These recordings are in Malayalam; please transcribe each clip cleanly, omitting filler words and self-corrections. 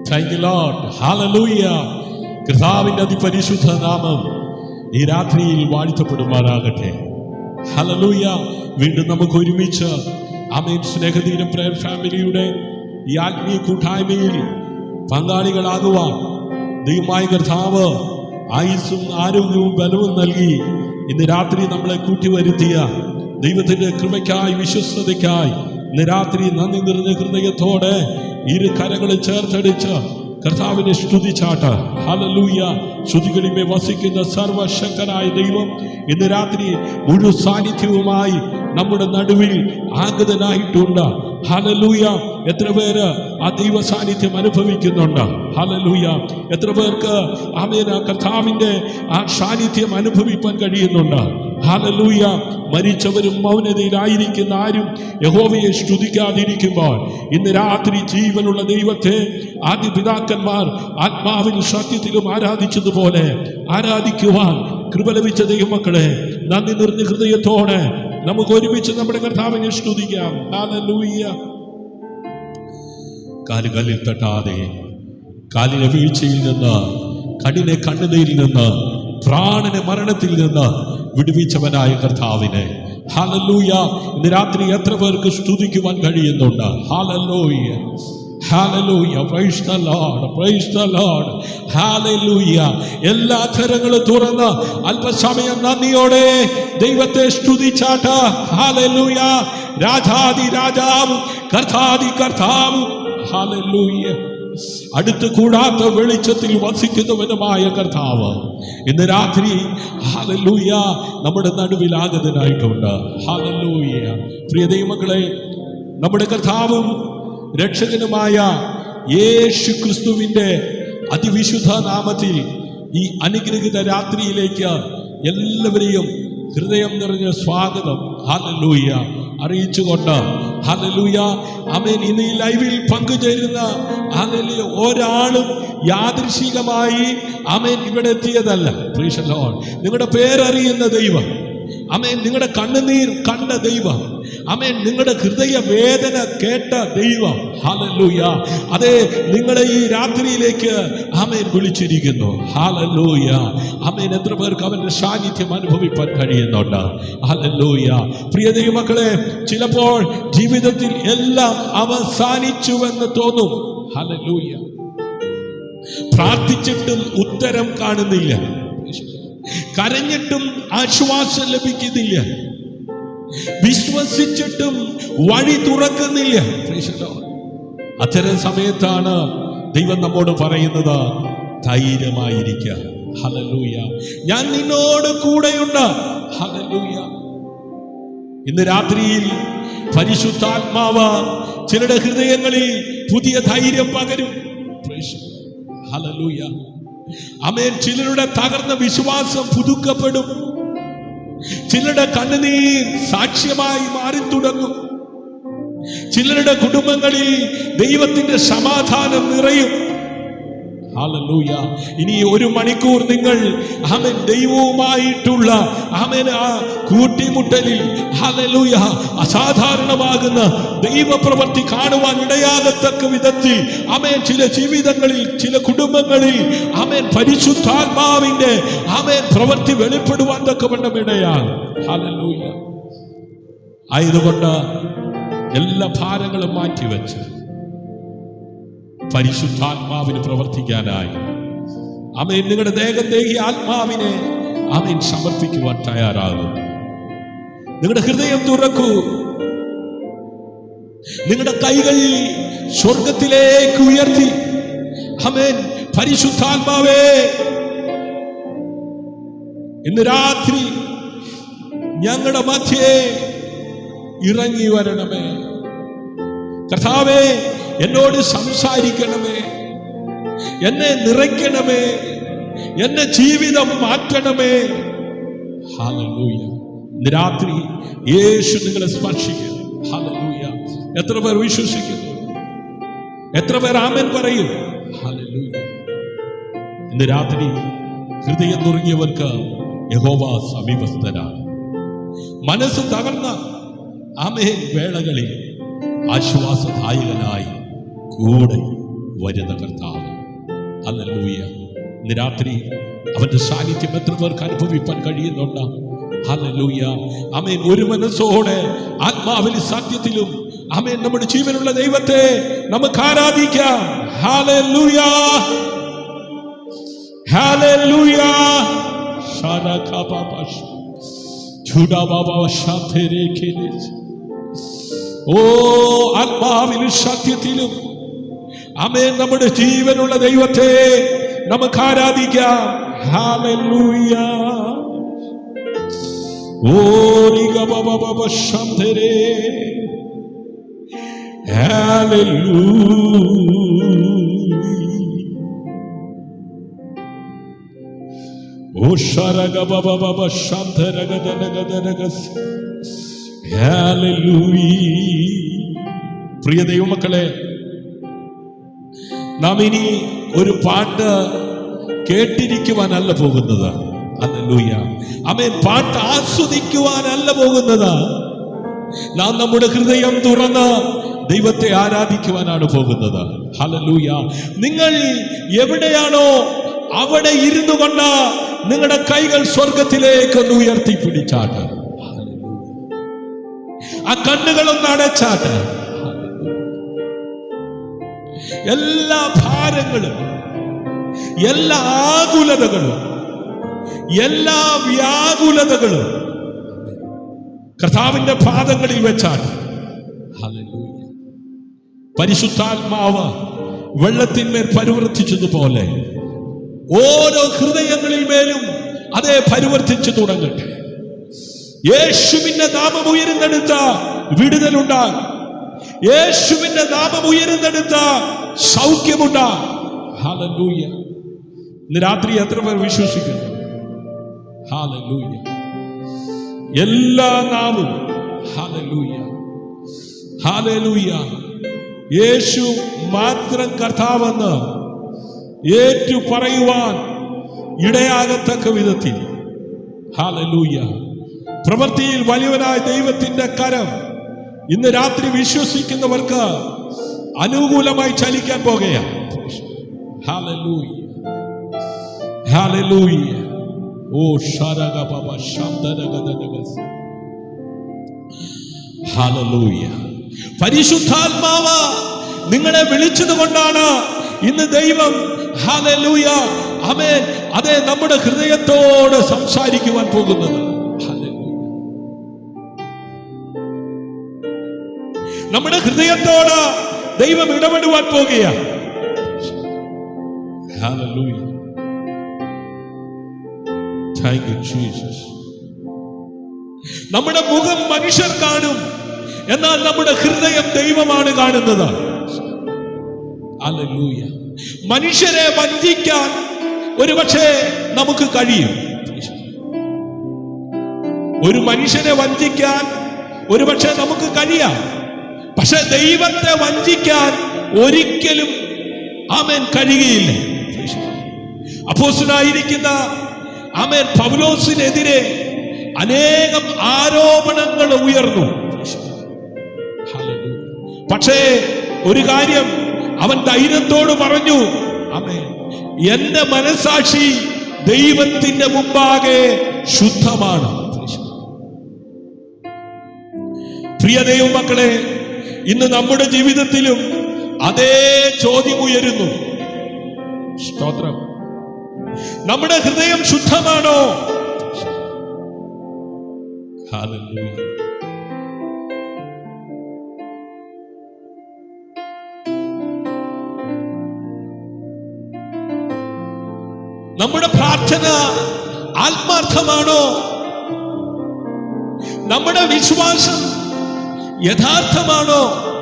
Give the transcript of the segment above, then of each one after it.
Thank you, Lord. Hallelujah. കർത്താവിന്റെ അതിപരിശുദ്ധ നാമം ഈ രാത്രിയിൽ വാഴ്ത്തപ്പെടുമാറാകട്ടെ. ഹല്ലേലൂയ. വീണ്ടും നമുക്ക് ഒരുമിച്ച് ആമേൻ സ്നേഹദീനം പ്രയർ ഫാമിലിയുടെ ഈ ആത്മീയ കൂട്ടായ്മയിൽ പങ്കാളികളാകുവാൻ ദൈവമായ കർത്താവ് ആയുസ്സും ആരോഗ്യവും ബലവും നൽകി ഇന്ന് രാത്രി നമ്മളെ കൂട്ടിവരുത്തിയ ദൈവത്തിന്റെ കൃപയ്ക്കായി വിശ്വസ്തതയ്ക്കായി ഇന്ന് രാത്രി നന്ദി നിറഞ്ഞ ഹൃദയത്തോടെ ഇരു കരങ്ങളെ ചേർത്തടിച്ച് കർത്താവിനെ സ്തുതിച്ചാട്ട്. ഹല്ലേലൂയ. സ്തുതികളിമേ വസിക്കുന്ന സർവശക്തനായ ദൈവം ഇന്ന് രാത്രി മുഴു സാന്നിധ്യവുമായി നമ്മുടെ നടുവിൽ ആഗതനായിട്ടുണ്ട്. ഹല്ലേലൂയ. എത്ര പേര് ആ ദൈവ സാന്നിധ്യം അനുഭവിക്കുന്നുണ്ട്? ഹല്ലേലൂയ. എത്ര പേർക്ക് ആമേൻ കർത്താവിന്റെ ആ സാന്നിധ്യം അനുഭവിക്കാൻ കഴിയുന്നുണ്ട്? ഹല്ലേലൂയ. മരിച്ചവരും മൗനതയിലായിരിക്കുന്ന ആരും യഹോവയെ സ്തുതിക്കാതിരിക്കുമ്പോൾ ഇന്ന് രാത്രി ജീവനുള്ള ദൈവത്തെ ആദ്യ പിതാക്കന്മാർ ആത്മാവിൽ സത്യത്തിലും ആരാധിച്ചതുപോലെ ആരാധിക്കുവാൻ കൃപ ലഭിച്ച ദൈവമക്കളെ, നന്ദി നിറഞ്ഞ ഹൃദയത്തോടെ നമുക്ക് ഒരുമിച്ച് നമ്മുടെ കർത്താവിനെ സ്തുതിക്കാം. ഹല്ലേലൂയ. കാലുകളിൽ തട്ടാതെ കാലിനെ വീഴ്ചയിൽ നിന്ന്, കണ്ണിനെ കണ്ണുനീരിൽ നിന്ന്, പ്രാണനെ മരണത്തിൽ നിന്ന് വിടുവിച്ചവനായ കർത്താവിനെ ഹല്ലേലൂയ. ഇന്ന് രാത്രി എത്ര പേർക്ക് സ്തുതിക്കുവാൻ കഴിയുന്നുണ്ട്? Hallelujah. Hallelujah. Praise the Lord. Price the Lord. Hallelujah. എല്ലാ അധരങ്ങളും തുറന്ന് അല്പസമയം നന്ദിയോടെ ദൈവത്തെ സ്തുതിച്ചാട്ട്. ഹല്ലേലൂയ. രാജാദി രാജാവും കർത്താദി കർത്താവും. ഹല്ലേലൂയ. അടുത്ത് കൂടാത്ത വെളിച്ചത്തിൽ വസിക്കുന്നവനുമായ കർത്താവ് ഇന്ന് രാത്രി ഹല്ലേലൂയ നമ്മുടെ നടുവിൽ ആഗതനായിട്ടുണ്ട്. ഹല്ലേലൂയ. പ്രിയ ദൈവമക്കളെ, നമ്മുടെ കർത്താവും രക്ഷകനുമായ യേശു ക്രിസ്തുവിന്റെ അതിവിശുദ്ധ നാമത്തിൽ ഈ അനുഗ്രഹീത രാത്രിയിലേക്ക് എല്ലാവരെയും ഹൃദയം നിറഞ്ഞ സ്വാഗതം ഹല്ലേലൂയ അറിയിച്ചുകൊണ്ട് ഹല്ലേലൂയ ആമേൻ. ഇന്ന് ഈ ലൈവിൽ പങ്കുചേരുന്ന ഹല്ലേലൂയ ഒരാളും യാദൃശികമായി ആമേൻ ഇവിടെ എത്തിയതല്ല. Price the Lord. നിങ്ങളുടെ പേരറിയുന്ന ദൈവം, ആമേൻ. നിങ്ങളുടെ കണ്ണുനീർ കണ്ട ദൈവം, ആമേൻ. നിങ്ങളുടെ ഹൃദയ വേദന കേട്ട ദൈവം. ഹല്ലേലൂയ. അതെ, നിങ്ങളെ ഈ രാത്രിയിലേക്ക് ആമേൻ വിളിച്ചിരിക്കുന്നു. ഹല്ലേലൂയ. ആമേൻ. എത്ര പേർക്ക് അവന്റെ സാന്നിധ്യം അനുഭവിക്കാൻ കഴിയുന്നുണ്ട്? ഹല്ലേലൂയ. പ്രിയ ദൈവമക്കളെ, ചിലപ്പോൾ ജീവിതത്തിൽ എല്ലാം അവസാനിച്ചുവെന്ന് തോന്നും. ഹല്ലേലൂയ. പ്രാർത്ഥിച്ചിട്ടും ഉത്തരം കാണുന്നില്ല, കരഞ്ഞിട്ടും ആശ്വാസം ലഭിക്കുന്നില്ല, വിശ്വസിച്ചിട്ടും വഴി തുറക്കുന്നില്ല. അത്തരം സമയത്താണ് ദൈവം നമ്മോട് പറയുന്നത്, ധൈര്യമായിരിക്കുക. ഹല്ലേലൂയ. ഞാൻ നിന്നോട് കൂടെയുണ്ട്. ഹല്ലേലൂയ. ഇന്ന് രാത്രിയിൽ പരിശുദ്ധാത്മാവ് ചിലരുടെ ഹൃദയങ്ങളിൽ പുതിയ ധൈര്യം പകരും. ഹല്ലേലൂയ. ആമേൻ. ചിലരുടെ തകർന്ന വിശ്വാസം പുതുക്കപ്പെടും. ചിലരുടെ കണ്ണുനീർ സാക്ഷ്യമായി മാറി തുടങ്ങും. ചിലരുടെ കുടുംബങ്ങളിൽ ദൈവത്തിന്റെ സമാധാനം നിറയും. ഹല്ലേലൂയ. ഇനി ഒരു മണിക്കൂർ നിങ്ങൾ ആമേൻ ദൈവവുമായിട്ടുള്ള ആമേൻ ആ കൂട്ടിമുട്ടലിൽ ഹല്ലേലൂയ അസാധാരണമാകുന്ന ദൈവപ്രവൃത്തി കാണുവാൻ ഇടയാകത്തക്ക വിധത്തിൽ ആമേൻ ചില ജീവിതങ്ങളിൽ, ചില കുടുംബങ്ങളിൽ ആമേൻ പരിശുദ്ധാത്മാവിന്റെ ആമേൻ പ്രവൃത്തി വെളിപ്പെടുവാൻ തക്കവണ്ണം ഇടയാണ്. ഹല്ലേലൂയ. ആയതുകൊണ്ട് എല്ലാ ഭാരങ്ങളും മാറ്റിവെച്ച് പരിശുദ്ധാത്മാവിന് പ്രവർത്തിക്കാനായി ആമേൻ നിങ്ങളുടെ ദേഹത്തേക്ക് ആത്മാവിനെ ആമേൻ സമർപ്പിക്കുവാൻ തയ്യാറാകും. നിങ്ങളുടെ ഹൃദയം തുറക്കൂ. നിങ്ങളുടെ കൈകൾ സ്വർഗത്തിലേക്ക് ഉയർത്തി ആമേൻ പരിശുദ്ധാത്മാവേ, ഇന്ന് രാത്രി ഞങ്ങളുടെ മധ്യേ ഇറങ്ങി വരണമേ. കർത്താവേ, എന്നോട് സംസാരിക്കണമേ, എന്നെ നിറയ്ക്കണമേ, എന്നെ ജീവിതം മാറ്റണമേ. ഹല്ലേലൂയ. ഇന്ന് രാത്രി യേശു നിങ്ങളെ സ്പർശിക്കും. ഹല്ലേലൂയ. എത്ര പേർ വിശ്വസിക്കുന്നു? എത്ര പേർ ആമേൻ പറയും? ഹല്ലേലൂയ. ഇന്ന് രാത്രി ഹൃദയം നുറുങ്ങിയവർക്ക് യഹോവ സമീപസ്ഥനാണ്. മനസ്സ് തകർന്ന ആമേൻ വേളകളിൽ ആശ്വാസദായകനായി കൂടെ വരുന്ന കർത്താവ്. ഹല്ലേലൂയ. ഇന്ന് രാത്രി അവന്റെ സാന്നിധ്യം എത്ര പേർക്ക് അനുഭവിക്കാൻ കഴിയുന്നുണ്ട്? ഹല്ലേലൂയ. ആമേൻ. ഒരു മനസ്സോടെ ആത്മാവിലും സത്യത്തിലും ആമേൻ നമ്മുടെ ജീവനുള്ള ദൈവത്തെ നമുക്ക് ആരാധിക്കാം. Hallelujah, hallelujah. ഓ, ആത്മാവിലും സത്യത്തിലും ആമേൻ നമ്മുടെ ജീവനുള്ള ദൈവത്തെ നമുക്ക് ആരാധിക്കാം. ഹല്ലേലൂയ. ഓ ശാന്തരേ, ഹല്ലേലൂയ. ഓ ശരഗബബബ ശാന്തരഗദനഗദനഗസ്. ഹല്ലേലൂയ. പ്രിയ ദൈവമക്കളെ, നാം ഇനി ഒരു പാട്ട് കേട്ടിരിക്കുവാനല്ല പോകുന്നത്. ഹല്ലേലൂയ. ആമേൻ. പാട്ട് ആസ്വദിക്കുവാനല്ല പോകുന്നത്. നാം നമ്മുടെ ഹൃദയം തുറന്ന് ദൈവത്തെ ആരാധിക്കുവാനാണ് പോകുന്നത്. ഹല്ലേലൂയ. നിങ്ങൾ എവിടെയാണോ അവിടെ ഇരുന്നു കൊണ്ട് നിങ്ങളുടെ കൈകൾ സ്വർഗത്തിലേക്ക് ഒന്ന് ഉയർത്തിപ്പിടിച്ചാട്ട്. ആ കണ്ണുകളൊന്ന് അടച്ചാട്ട്. എല്ലാ ഭാരങ്ങളും, എല്ലാ ആകുലതകളും, എല്ലാ വ്യാകുലതകളും കർത്താവിന്റെ പാദങ്ങളിൽ വെച്ചാണ്. ഹല്ലേലൂയ. പരിശുദ്ധാത്മാവ് വെള്ളത്തിന്മേൽ പരിവർത്തിച്ചതുപോലെ ഓരോ ഹൃദയങ്ങളിൽ മേലും അതേ പരിവർത്തിച്ചു തുടങ്ങട്ടെ. യേശുവിന്റെ നാമം ഉയരുന്നെടുത്ത വിടുതലുണ്ടാകും. യേശുവിന്റെ നാമം ഉയരുന്നെടുത്ത സൗഖ്യമുണ്ടാകും. ഹല്ലേലൂയ. ഇന്ന് രാത്രി എത്ര പേർ വിശ്വസിക്കുന്നു? ഹല്ലേലൂയ. എല്ലാ നാമവും ഹല്ലേലൂയ, ഹല്ലേലൂയ. യേശു മാത്രം കർത്താവെന്ന് ഏറ്റു പറയുവാൻ ഇടയാകത്തക്ക വിധത്തിൽ ഹല്ലേലൂയ പ്രവൃത്തിയിൽ വലിയവനായ ദൈവത്തിന്റെ കരം ഇന്ന് രാത്രി വിശ്വസിക്കുന്നവർക്ക് അനുകൂലമായി ചലിക്കാൻ പോകുകയാണ്. Hallelujah, hallelujah. ഓ ശരഗബബ ശാന്തരഗദനഗസ്. ഹല്ലേലൂയ. പരിശുദ്ധാത്മാവ് നിങ്ങളെ വിളിച്ചത് കൊണ്ടാണ് ഇന്ന് ദൈവം ഹല്ലേലൂയ ആമേൻ അതേ നമ്മുടെ ഹൃദയത്തോട് സംസാരിക്കുവാൻ പോകുന്നത്. ഹല്ലേലൂയ. നമ്മുടെ ഹൃദയത്തോട് ദൈവം ഇടപെടുവാൻ പോകുകയാണ്. ഹല്ലേലൂയ. Thank you, Jesus. നമ്മുടെ മുഖം മനുഷ്യർ കാണും, എന്നാൽ നമ്മുടെ ഹൃദയം ദൈവമാണ് കാണുന്നത്. ഹല്ലേലൂയ. മനുഷ്യരെ വഞ്ചിക്കാൻ ഒരുപക്ഷെ നമുക്ക് കഴിയും. ഒരു മനുഷ്യനെ വഞ്ചിക്കാൻ ഒരുപക്ഷെ നമുക്ക് കഴിയാം. പക്ഷെ ദൈവത്തെ വഞ്ചിക്കാൻ ഒരിക്കലും ആമേൻ കഴിയുകയില്ല. അപ്പോസ്തലനായിരിക്കുന്ന ആമേൻ പൗലോസിനെതിരെ അനേകം ആരോപണങ്ങൾ ഉയർന്നു. പക്ഷേ ഒരു കാര്യം അവൻ ധൈര്യത്തോട് പറഞ്ഞു, ആമേൻ, എന്റെ മനസാക്ഷി ദൈവത്തിന്റെ മുമ്പാകെ ശുദ്ധമാണ്. പ്രിയ ദൈവമക്കളെ, ഇന്ന് നമ്മുടെ ജീവിതത്തിലും അതേ ചോദ്യം ഉയരുന്നു. സ്തോത്രം. നമ്മുടെ ഹൃദയം ശുദ്ധമാണോ? ഹല്ലേലൂയ. നമ്മുടെ പ്രാർത്ഥന ആത്മാർത്ഥമാണോ? നമ്മുടെ വിശ്വാസം യഥാർത്ഥമാണോ?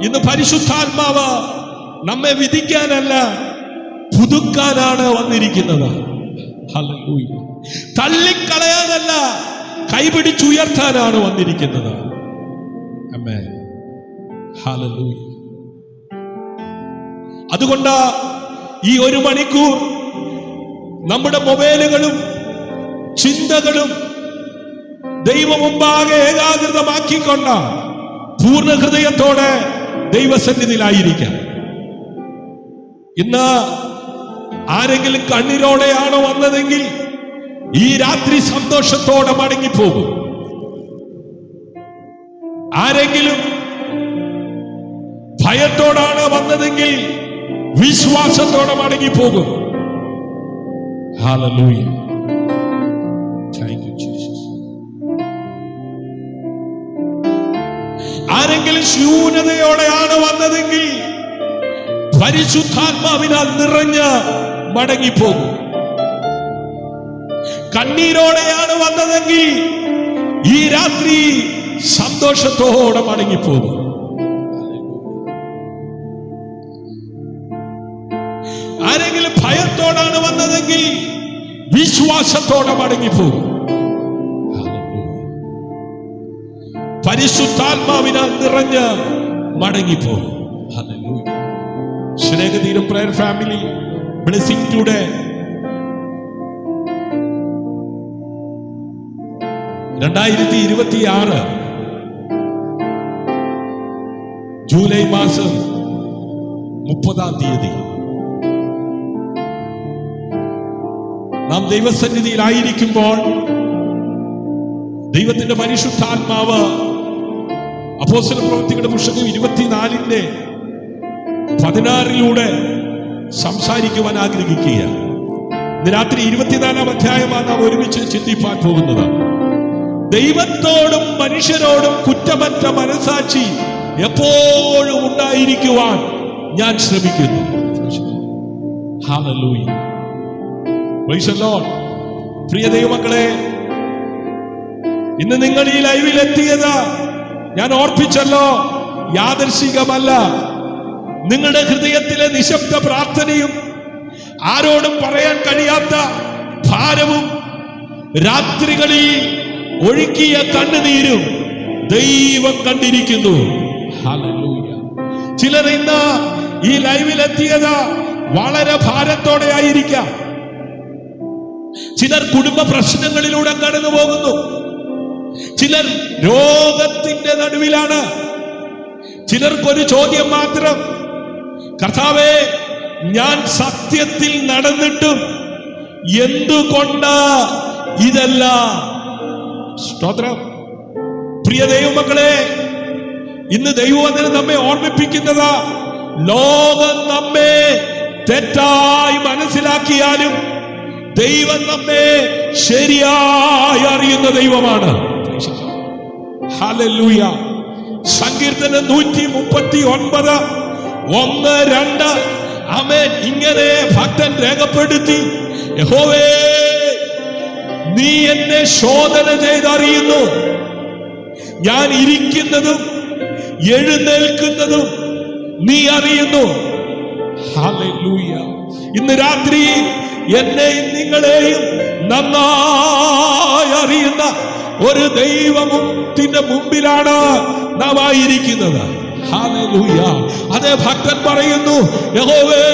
ഇന്ന് പരിശുദ്ധാത്മാവ് നമ്മെ വിധിക്കാനല്ല, പുതുക്കാനാണ് വന്നിരിക്കുന്നത്. ഹല്ലേലൂയ. തള്ളിക്കളയാനല്ല, കൈപിടിച്ചുയർത്താനാണ് വന്നിരിക്കുന്നത്. ആമേൻ. ഹല്ലേലൂയ. അതുകൊണ്ട് ഈ ഒരു മണിക്കൂർ നമ്മുടെ മൊബൈലുകളും ചിന്തകളും ദൈവം മുമ്പാകെ ഏകാഗ്രതമാക്കിക്കൊണ്ട് പൂർണ്ണ ഹൃദയത്തോടെ ദൈവസന്നിധിയിലായിരിക്കാം. ഇന്ന് ആരെങ്കിലും കണ്ണീരോടെയാണോ വന്നതെങ്കിൽ ഈ രാത്രി സന്തോഷത്തോടെ മടങ്ങിപ്പോകും. ആരെങ്കിലും ഭയത്തോടാണ് വന്നതെങ്കിൽ വിശ്വാസത്തോടെ മടങ്ങിപ്പോകും. ഹല്ലേലൂയ. Thank you Jesus. ആരെങ്കിലും ശൂന്യതയോടെയാണ് വന്നതെങ്കിൽ പരിശുദ്ധാത്മാവിനാൽ നിറഞ്ഞ് മടങ്ങിപ്പോകും. കണ്ണീരോടെയാണ് വന്നതെങ്കിൽ ഈ രാത്രി സന്തോഷത്തോടെ മടങ്ങിപ്പോകും. ആരെങ്കിലും ഭയത്തോടാണ് വന്നതെങ്കിൽ വിശ്വാസത്തോടെ മടങ്ങിപ്പോകും. പരിശുദ്ധാത്മാവിനാൽ നിറഞ്ഞ് മടങ്ങിപ്പോകും. സ്നേഹതീരം prayer family blessing today 2026 July മാസം 30-ാം തീയതി നാം ദൈവസന്നിധിയിലായിരിക്കുമ്പോൾ ദൈവത്തിന്റെ പരിശുദ്ധാത്മാവ് അപ്പോസ്തലപ്രവൃത്തികളുടെ പുസ്തകം 24-ന്റെ 16 സംസാരിക്കുവാൻ ആഗ്രഹിക്കുക. ഇന്ന് രാത്രി 24-ാം അധ്യായമാണ് നാം ഒരുമിച്ച് ചിന്തിപ്പാൻ പോകുന്നത്. ദൈവത്തോടും മനുഷ്യരോടും കുറ്റമറ്റ മനസാക്ഷി എപ്പോഴും ഉണ്ടായിരിക്കുവാൻ ഞാൻ ശ്രമിക്കുന്നു. ഹല്ലേലൂയ. Praise the Lord. പ്രിയ ദൈവമക്കളെ, ഇന്ന് നിങ്ങൾ ഈ ലൈവിൽ എത്തിയത് ഞാൻ ഓർപ്പിച്ചല്ലോ, യാദർശികമല്ല. നിങ്ങളുടെ ഹൃദയത്തിലെ നിശബ്ദ പ്രാർത്ഥനയും ആരോടും പറയാൻ കഴിയാത്ത ഭാരവും രാത്രികളിൽ ഒഴുക്കിയ കണ്ണുനീരും ദൈവം കണ്ടിരിക്കുന്നു. ഹല്ലേലൂയ. ചിലർ ഇന്ന് ഈ ലൈവിൽ എത്തിയത് വളരെ ഭാരത്തോടെ ആയിരിക്കാം. ചിലർ കുടുംബ പ്രശ്നങ്ങളിലൂടെ കടന്നു പോകുന്നു. ചിലർ രോഗത്തിന്റെ നടുവിലാണ്. ചിലർക്കൊരു ചോദ്യം മാത്രം, കർത്താവേ, ഞാൻ സത്യത്തിൽ നടന്നിട്ടും എന്തുകൊണ്ട് ഇതെല്ലാം? സ്തോത്രം. പ്രിയ ദൈവമക്കളെ, ഇന്ന് ദൈവവചനം നമ്മെ ഓർമ്മിപ്പിക്കുന്നത്, ലോകം നമ്മെ തെറ്റായി മനസ്സിലാക്കിയാലും ദൈവം നമ്മെ ശരിയായി അറിയുന്ന ദൈവമാണ്. ഹല്ലേലൂയ. സങ്കീർത്തനം 139 1, 2 ആമേൻ ഇങ്ങനെ ഭക്തൻ രേഖപ്പെടുത്തി, യഹോവേ, നീ എന്നെ ശോധന ചെയ്തറിയുന്നു. ഞാൻ ഇരിക്കുന്നതും എഴുന്നേൽക്കുന്നതും നീ അറിയുന്നു. ഹല്ലേലൂയ. ഇന്ന് രാത്രി എന്നെയും നിങ്ങളെയും നന്നായി അറിയുന്ന ഒരു ദൈവത്തിന്റെ മുമ്പിലാണ് നാം ആയിരിക്കുന്നത്. ഹല്ലേലൂയ. അതേ ഭക്തൻ പറയുന്നു, യഹോവേ,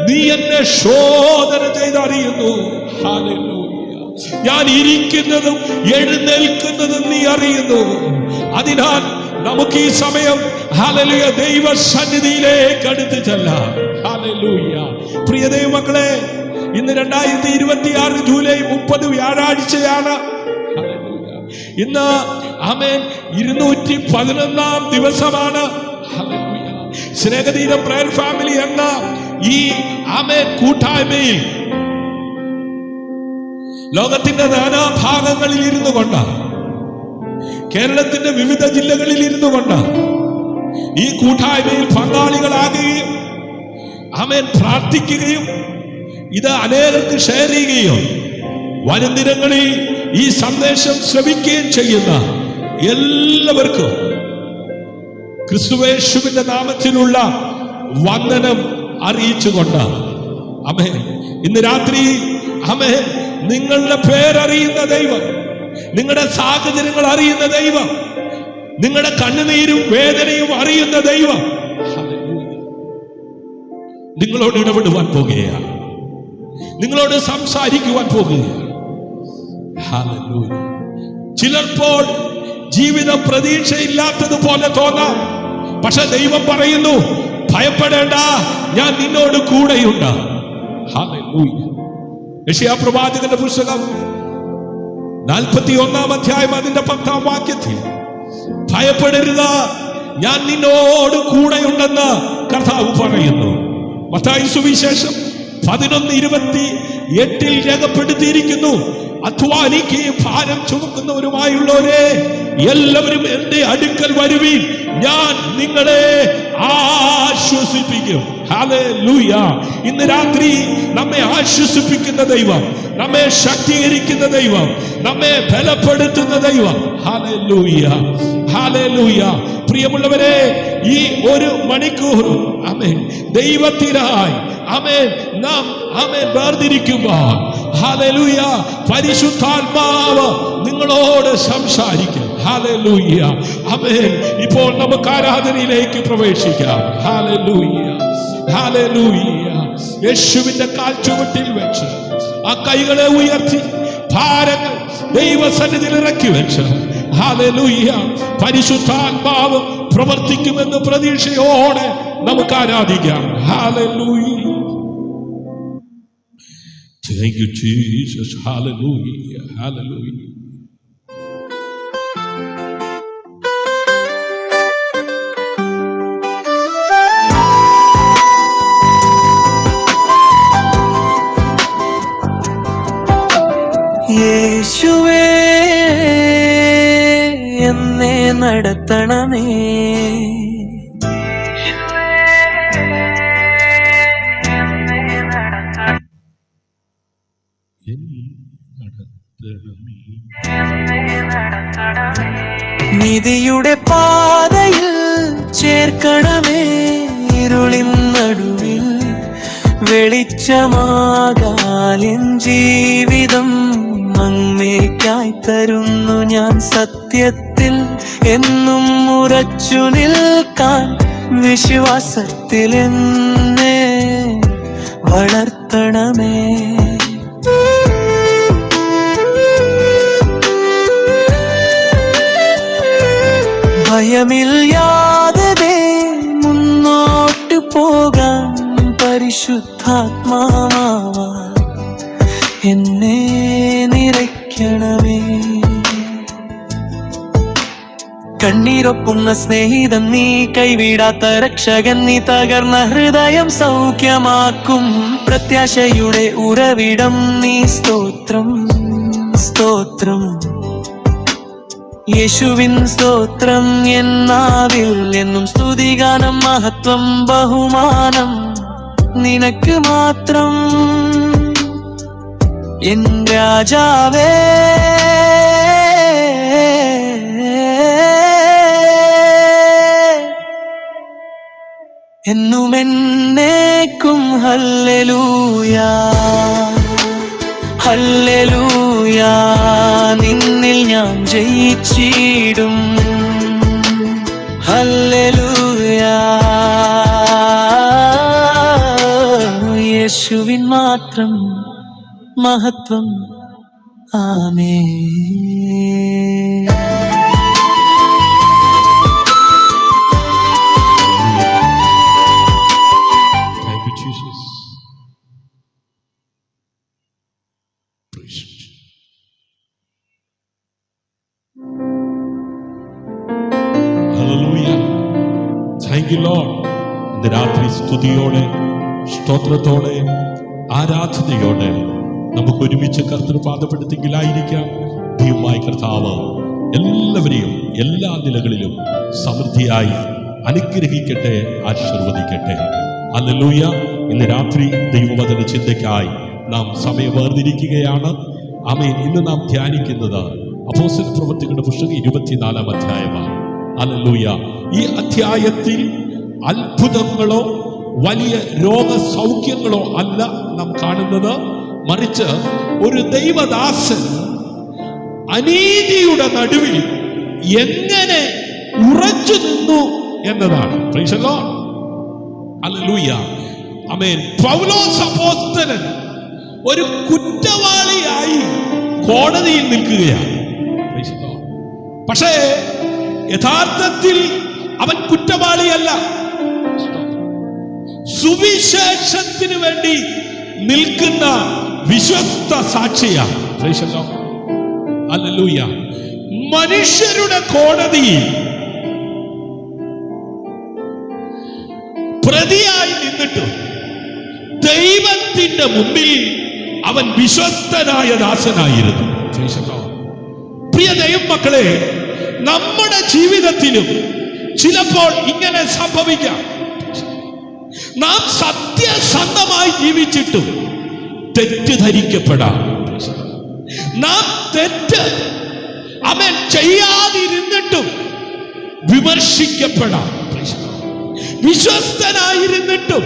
നീ എന്നെ ശോധന ചെയ്തറിയുന്നു. ഹല്ലേലൂയ. ഞാൻ ഇരിക്കുന്നതും എഴുന്നേൽക്കുന്നതും നീ അറിയുന്നു. അതിനാൽ നമുക്ക് ഈ സമയം ഹല്ലേലൂയ ദൈവ സന്നിധിയിലേക്ക് അടുത്ത് ചെല്ലാം. ഹല്ലേലൂയ. പ്രിയ ദൈവമക്കളെ, ഇന്ന് 2026 ജൂലൈ 30 വ്യാഴാഴ്ചയാണ്. ഹല്ലേലൂയ. ഇന്ന് ആമേൻ 211-ാം ദിവസമാണ്. ഹല്ലേലൂയ. സ്നേഹതീരം പ്രയർ ഫാമിലി എന്ന ഈ ആമേൻ കൂട്ടായ്മയിൽ ലോകത്തിന്റെ നാനാഭാഗങ്ങളിൽ ഇരുന്നു കൊണ്ട്, കേരളത്തിന്റെ വിവിധ ജില്ലകളിൽ ഇരുന്നു കൊണ്ട് ഈ കൂട്ടായ്മയിൽ പങ്കാളികളാകുകയും ആമേൻ പ്രാർത്ഥിക്കുകയും ഇത് അനേകർക്ക് ഷെയർ ചെയ്യുകയും വരും ദിനങ്ങളിൽ ഈ സന്ദേശം ശ്രവിക്കുകയും ചെയ്യുന്ന എല്ലാവർക്കും ക്രിസ്തുയേശുവിന്റെ നാമത്തിലുള്ള വന്ദനം അറിയിച്ചുകൊണ്ട്, ആമേൻ, ഇന്ന് രാത്രി ആമേൻ നിങ്ങളുടെ പേരറിയുന്ന ദൈവം, നിങ്ങളുടെ സാഹചര്യങ്ങൾ അറിയുന്ന ദൈവം, നിങ്ങളുടെ കണ്ണുനീരും വേദനയും അറിയുന്ന ദൈവം നിങ്ങളോട് ഇടപെടുവാൻ പോകുകയാണ്. നിങ്ങളോട് സംസാരിക്കുവാൻ പോകുകയാണ്. ഹല്ലേലൂയ. ചിലപ്പോൾ ജീവിതം പ്രതീക്ഷയില്ലാത്തതുപോലെ തോന്നാം. പക്ഷെ ദൈവം പറയുന്നു, ഭയപ്പെടേണ്ട, ഞാൻ നിന്നോട് കൂടെയുണ്ട്. ഹല്ലേലൂയ. യെശയ്യാ പ്രവാചകന്റെ പുസ്തകം 41 അധ്യായം അതിന്റെ 10 വാക്യത്തിൽ, ഭയപ്പെടരുത്, ഞാൻ നിന്നോട് കൂടെയുണ്ടെന്ന് കർത്താവ് പറയുന്നു. മത്തായി സുവിശേഷം 11:28 രേഖപ്പെടുത്തിയിരിക്കുന്നു, അധ്വാനിക്കുകയും ഭാരം ചുമക്കുന്നവരുമായുള്ളവരെ എല്ലാവരും എന്റെ അടുക്കൽ വരുവീൻ, ഞാൻ നിങ്ങളെ ആശ്വസിപ്പിക്കും. ഹല്ലേലൂയ. ഇന്ന് രാത്രി നമ്മെ ആശ്വസിപ്പിക്കുന്ന ദൈവം, നമ്മെ ശക്തീകരിക്കുന്ന ദൈവം, നമ്മെ ബലപ്പെടുത്തുന്ന ദൈവം. Hallelujah, hallelujah. പ്രിയമുള്ളവരെ, ഈ 1 മണിക്കൂർ ആമേൻ ദൈവത്തിനായി ആമേൻ നാം ആമേൻ വേർതിരിക്കുമ്പോൾ, ഹല്ലേലൂയ, പരിശുദ്ധാത്മാവ് നിങ്ങളോട് സംസാരിക്കും. ഹല്ലേലൂയ, ആമേൻ. ഇപ്പോൾ നമുക്ക് ആരാധനയിലേക്ക് പ്രവേശിക്കാം. Hallelujah, hallelujah. യേശുവിന്റെ കാൽച്ചുവട്ടിൽ വെച്ച് ആ കൈകളെ ഉയർത്തി ഭാരങ്ങൾ ദൈവസന്നിധിയിൽ ഇറക്കി വെച്ച്, ഹല്ലേലൂയ, പരിശുദ്ധാത്മാവ് പ്രവർത്തിക്കുമെന്ന് പ്രതീക്ഷയോടെ നമുക്ക് ആരാധിക്കാം. Hallelujah. Thank you, Jesus. Hallelujah. Hallelujah. യേശുവേ, എന്നെ നടത്തണമേ. നീതിയുടെ പാതയിൽ ചേർക്കണമേ. ഇരുളിൻ നടുവിൽ വെളിച്ചമാകാൻ ജീവിതം അങ്ങേയ്ക്കായി തരുന്നു ഞാൻ. സത്യത്തിൽ എന്നും ഉറച്ചു നിൽക്കാൻ വിശ്വാസത്തിൽ എന്നെ വളർത്തണമേ. ഭയമില്ലാതെ മുന്നോട്ട് പോകാൻ പരിശുദ്ധാത്മാവാ എന്നെ നിറയ്ക്കണമേ. കണ്ണീരൊപ്പുന്ന സ്നേഹിതൻ നീ, കൈവിടാത്ത രക്ഷകൻ നീ, തകർന്ന ഹൃദയം സൗഖ്യമാക്കും പ്രത്യാശയുടെ ഉറവിടം നീ. സ്തോത്രം, സ്തോത്രം, യേശുവിൻ സ്തോത്രം എന്നാവിൽ എന്നും സ്തുതിഗാനം. മഹത്വം ബഹുമാനം നിനക്ക് മാത്രം എൻ രാജാവേ. എന്നും എന്നേക്കും ഹല്ലേലൂയ, ഹല്ലേലൂയ. നിന്നിൽ ഞാൻ ജയിച്ചിടും. ഹല്ലേലൂയ. യേശുവിൻ മാത്രം മഹത്വം. ആമേൻ. Thank you, Jesus. Praise you. Hallelujah. Thank you, Lord. ഇന്ന് രാത്രി സ്തുതിയോടെ, സ്തോത്രത്തോടെ, ആരാധനയോടെ നമുക്ക് ഒരുമിച്ച് കർത്തൃപാദപ്പെടുത്തിയെങ്കിലായിരിക്കാം. ദൈവമായ കർത്താവ് എല്ലാവരെയും എല്ലാ നിലകളിലും സമൃദ്ധിയായി അനുഗ്രഹിക്കട്ടെ, ആശീർവദിക്കട്ടെ. ഹല്ലേലൂയ. ഇന്ന് രാത്രി ദൈവവചന ചിന്തയ്ക്കായി നാം സമയം വേർതിരിക്കുകയാണ്. ആമേൻ. ഇന്ന് നാം ധ്യാനിക്കുന്നത് അപ്പോസ്തല പ്രവൃത്തികളുടെ പുസ്തകം 24 അധ്യായമാണ്. ഹല്ലേലൂയ. ഈ അധ്യായത്തിൽ അത്ഭുതങ്ങളോ വലിയ രോഗസൗഖ്യങ്ങളോ അല്ല നാം കാണുന്നത്, മറിച്ച് ഒരു ദൈവദാസൻ അനീതിയുടെ നടുവിൽ എങ്ങനെ ഉറച്ചു നിന്നു എന്നതാണ്. Praise the Lord. Hallelujah. Amen. Paulose അപ്പോസ്തലൻ ഒരു കുറ്റവാളിയായി കോടതിയിൽ നിൽക്കുകയാണ്. Praise the Lord. പക്ഷേ യഥാർത്ഥത്തിൽ അവൻ കുറ്റവാളിയല്ല. സുവിശേഷത്തിന് വേണ്ടി നിൽക്കുന്ന വിശ്വസ്ത സാക്ഷിയാണ്. Praise the Lord. ഹല്ലേലൂയ. മനുഷ്യരുടെ കോടതിയിൽ പ്രതിയായി നിന്നിട്ടും ദൈവത്തിന്റെ മുമ്പിൽ അവൻ വിശ്വസ്തനായ ദാസനായിരുന്നു. Praise the Lord. പ്രിയ ദൈവമക്കളെ, നമ്മുടെ ജീവിതത്തിലും ചിലപ്പോൾ ഇങ്ങനെ സംഭവിക്കാം. നാം സത്യസന്ധമായി ജീവിച്ചിട്ടും തെറ്റിദ്ധരിക്കപ്പെടാം. നാം തെറ്റ് അവൻ ചെയ്യാതിരുന്നിട്ടും വിമർശിക്കപ്പെടാം. വിശ്വസ്തനായിരുന്നിട്ടും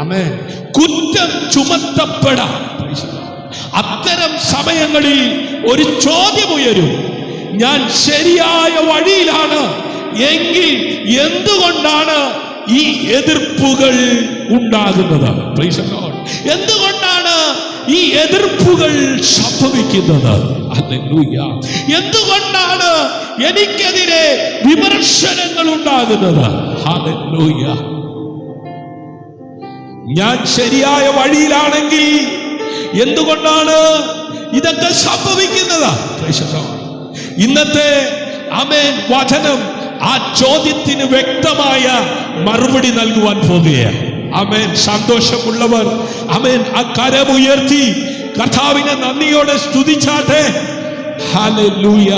ആമേൻ കുറ്റം ചുമത്തപ്പെടാം. അത്തരം സമയങ്ങളിൽ ഒരു ചോദ്യം ഉയരും: ഞാൻ ശരിയായ വഴിയിലാണ് എങ്കിൽ എന്തുകൊണ്ടാണ് ഈ എതിർപ്പുകൾ ഉണ്ടാകുന്നത്? Price the Lord. എന്തുകൊണ്ടാണ് ഈ എതിർപ്പുകൾ സംഭവിക്കുന്നത്? ഹല്ലേലൂയ. എന്തുകൊണ്ടാണ് എനിക്കെതിരെ വിമർശനങ്ങൾ ഉണ്ടാകുന്നത്? ഹല്ലേലൂയ. ഞാൻ ശരിയായ വഴിയിലാണെങ്കിൽ എന്തുകൊണ്ടാണ് ഇതൊക്കെ സംഭവിക്കുന്നത്? Price the Lord. ഇന്നത്തെ ആമേൻ വചനം ആ ചോദ്യത്തിന് വ്യക്തമായ മറുപടി നൽകുവാൻ പോകുകയാണ്. ആമേൻ. സന്തോഷമുള്ളവർ ആമേൻ ആ കരമുയർത്തി കർത്താവിനെ നന്ദിയോടെ സ്തുതിച്ചാട്ടെ. ഹല്ലേലൂയ.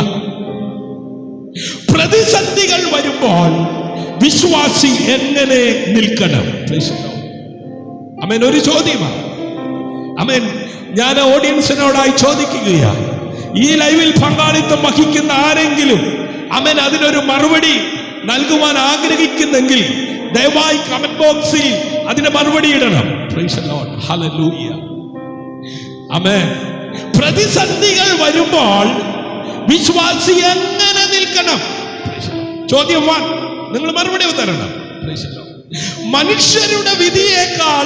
പ്രതിസന്ധികൾ വരുമ്പോൾ വിശ്വാസി എങ്ങനെ നിൽക്കണം? ആമേൻ. ഒരു ചോദ്യമാണ്. ആമേൻ. ഞാൻ ഓഡിയൻസിനോടായി ചോദിക്കുകയാണ്, ഈ ലൈവിൽ പങ്കാളിത്തം വഹിക്കുന്ന ആരെങ്കിലും ആമേൻ അതിനൊരു മറുപടി നൽകുവാൻ ആഗ്രഹിക്കുന്നെങ്കിൽ ദയവായി കമന്റ് ബോക്സിൽ അതിന് മറുപടി ഇടണം. Price the Lord. ഹല്ലേലൂയ. ആമേൻ. പ്രതിസന്ധികൾ വരുമ്പോൾ വിശ്വാസി എങ്ങനെ നിൽക്കണം? ചോദ്യം 1, നിങ്ങൾ മറുപടി തരണം. Price the Lord. മനുഷ്യരുടെ വിധിയേക്കാൾ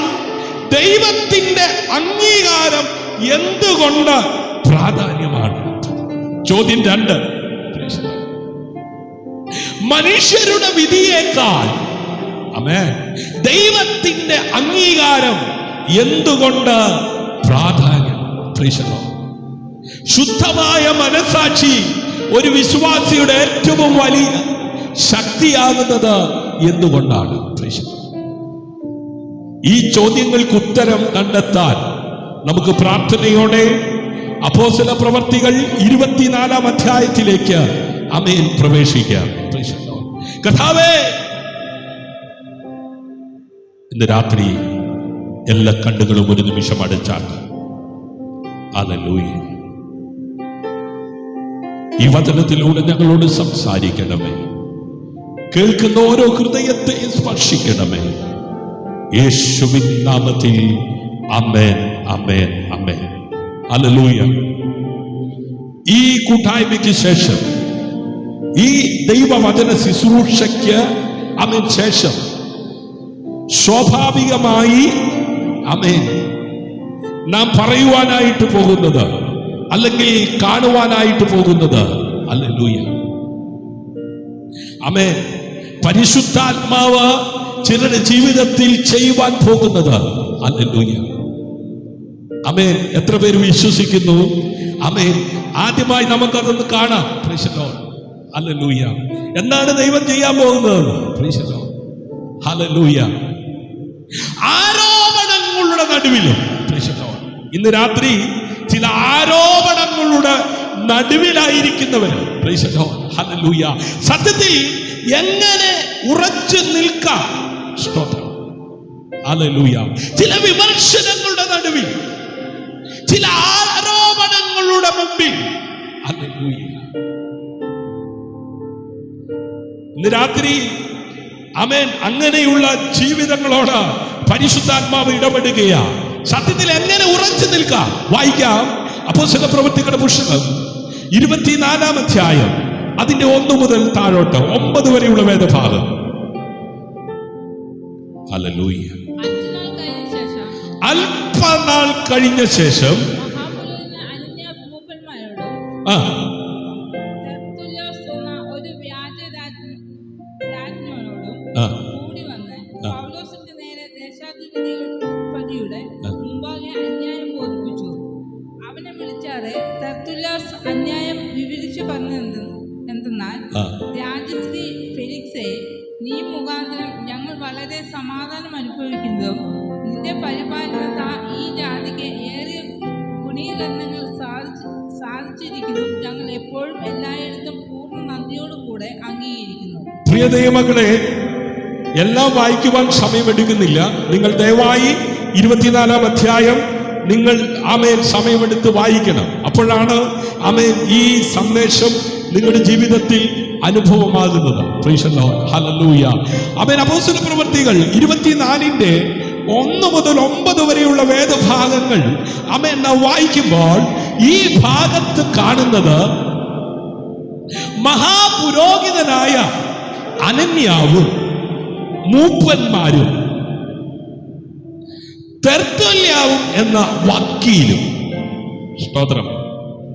ദൈവത്തിന്റെ അംഗീകാരം എന്തുകൊണ്ട് പ്രാധാന്യമാണ്? ചോദ്യം 2. മനുഷ്യരുടെ വിധിയേക്കാൾ ആമേൻ ദൈവത്തിന്റെ അംഗീകാരം എന്തുകൊണ്ട് പ്രാധാന്യം? Price the Lord. ശുദ്ധമായ മനസാക്ഷി ഒരു വിശ്വാസിയുടെ ഏറ്റവും വലിയ ശക്തിയാകുന്നത് എന്തുകൊണ്ടാണ്? Price the Lord. ഈ ചോദ്യങ്ങൾക്ക് ഉത്തരം കണ്ടെത്താൻ നമുക്ക് പ്രാർത്ഥനയോടെ അപ്പോസ്തല പ്രവർത്തികൾ 24-ാം അധ്യായത്തിലേക്ക് ആമേൻ പ്രവേശിക്കാം. Price the Lord. കർത്താവേ, ഇന്ന് രാത്രി എല്ലാ കണ്ണുകളും ഒരു നിമിഷം അടച്ചാണ്. ഹല്ലേലൂയ. ഈ വചനത്തിലൂടെ ഞങ്ങളോട് സംസാരിക്കണമേ. കേൾക്കുന്ന ഓരോ ഹൃദയത്തെയും സ്പർശിക്കണമേ. യേശുവിൻ നാമത്തിൽ ആമേൻ, ആമേൻ, ആമേൻ. ഹല്ലേലൂയ. ഈ കൂട്ടായ്മയ്ക്ക് ശേഷം, ഈ ദൈവവചന ശുശ്രൂഷയ്ക്ക് ആമേൻ ശേഷം സ്വാഭാവികമായി ആമേൻ നാം പറയുവാനായിട്ട് പോകുന്നത് അല്ലെങ്കിൽ കാണുവാനായിട്ട് പോകുന്നത് ഹല്ലേലൂയ ആമേൻ പരിശുദ്ധാത്മാവ് ചിലരുടെ ജീവിതത്തിൽ ചെയ്യുവാൻ പോകുന്നത് ഹല്ലേലൂയ ആമേൻ. എത്ര പേര് വിശ്വസിക്കുന്നു? ആമേൻ. ആദ്യമായി നമുക്കതൊന്ന് കാണാം. Price the Lord. ഹല്ലേലൂയ. എന്താണ് ദൈവം ചെയ്യാൻ പോകുന്നത്? Price the Lord. ഹല്ലേലൂയ. ആരോപണങ്ങളുടെ നടുവിലും പ്രൈസ് ദി ലോർഡ്. ഇന്ന് രാത്രി ചില ആരോപണങ്ങളുടെ നടുവിലായിരിക്കുന്നവര് പ്രൈസ് ദി ലോർഡ്. ഹല്ലേലൂയ. സത്യത്തിൽ എങ്ങനെ ഉറച്ചു നിൽക്കാം? സ്തോത്രം. ഹല്ലേലൂയ. ചില വിമർശനങ്ങളുടെ നടുവിൽ, ചില ആരോപണങ്ങളുടെ മുമ്പിൽ ഹല്ലേലൂയ. ഇന്ന് രാത്രി ആമേൻ അങ്ങനെയുള്ള ജീവിതങ്ങളോട് പരിശുദ്ധാത്മാവ് ഇടപെടുകയാ. സത്യത്തിൽ എങ്ങനെ ഉറച്ചു നിൽക്കാം? വായിക്കാം. അപ്പോസ്തല പ്രവൃത്തികളുടെ പുസ്തകം 24-ാം അധ്യായം അതിന്റെ 1 മുതൽ താഴോട്ട് 9 വരെയുള്ള വേദഭാഗം. ഹല്ലേലൂയ. അല്പനാൾ കഴിഞ്ഞ ശേഷം ന്യായാധിപതിയുടെ മുമ്പാകെ അന്യായം ബോധിപ്പിച്ചു. അവനെ വിളിച്ചാറെ തെർത്തുല്യോസ് അന്യായം വിവരിച്ചു പറഞ്ഞെന്തെന്നാൽ, രാജശ്രീ ഫെലിക്സേ, നീ മുഖാന്തരം ഞങ്ങൾ വളരെ സമാധാനം അനുഭവിക്കുന്നതും നിന്റെ പരിപാലനത ഈ ജാതിക്ക് ഏറിയ ഗുണീകരണങ്ങൾ സാധിച്ചിരിക്കുന്നതും ഞങ്ങൾ എപ്പോഴും എല്ലായിടത്തും പൂർണ്ണ നന്ദിയോടുകൂടെ അംഗീകരിക്കുന്നു. പ്രിയ ദൈവമക്കളെ, എല്ലാം വായിക്കുവാൻ സമയമെടുക്കുന്നില്ല. നിങ്ങൾ ദയവായി 24-ാം അധ്യായം നിങ്ങൾ ആമേൻ സമയമെടുത്ത് വായിക്കണം. അപ്പോഴാണ് ആമേൻ ഈ സന്ദേശം നിങ്ങളുടെ ജീവിതത്തിൽ അനുഭവമാകുന്നത്. Praise the Lord, hallelujah. Amen. അപ്പോസ്തല പ്രവൃത്തികൾ 24-ന്റെ 1 മുതൽ 9 വരെയുള്ള വേദഭാഗങ്ങൾ ആമേൻ നാം വായിക്കുമ്പോൾ ഈ ഭാഗത്ത് കാണുന്നത് മഹാപുരോഹിതനായ അനന്യാവും മൂപ്പന്മാരും തെർത്തുല്യാവും എന്ന വക്കീലും. സ്തോത്രം.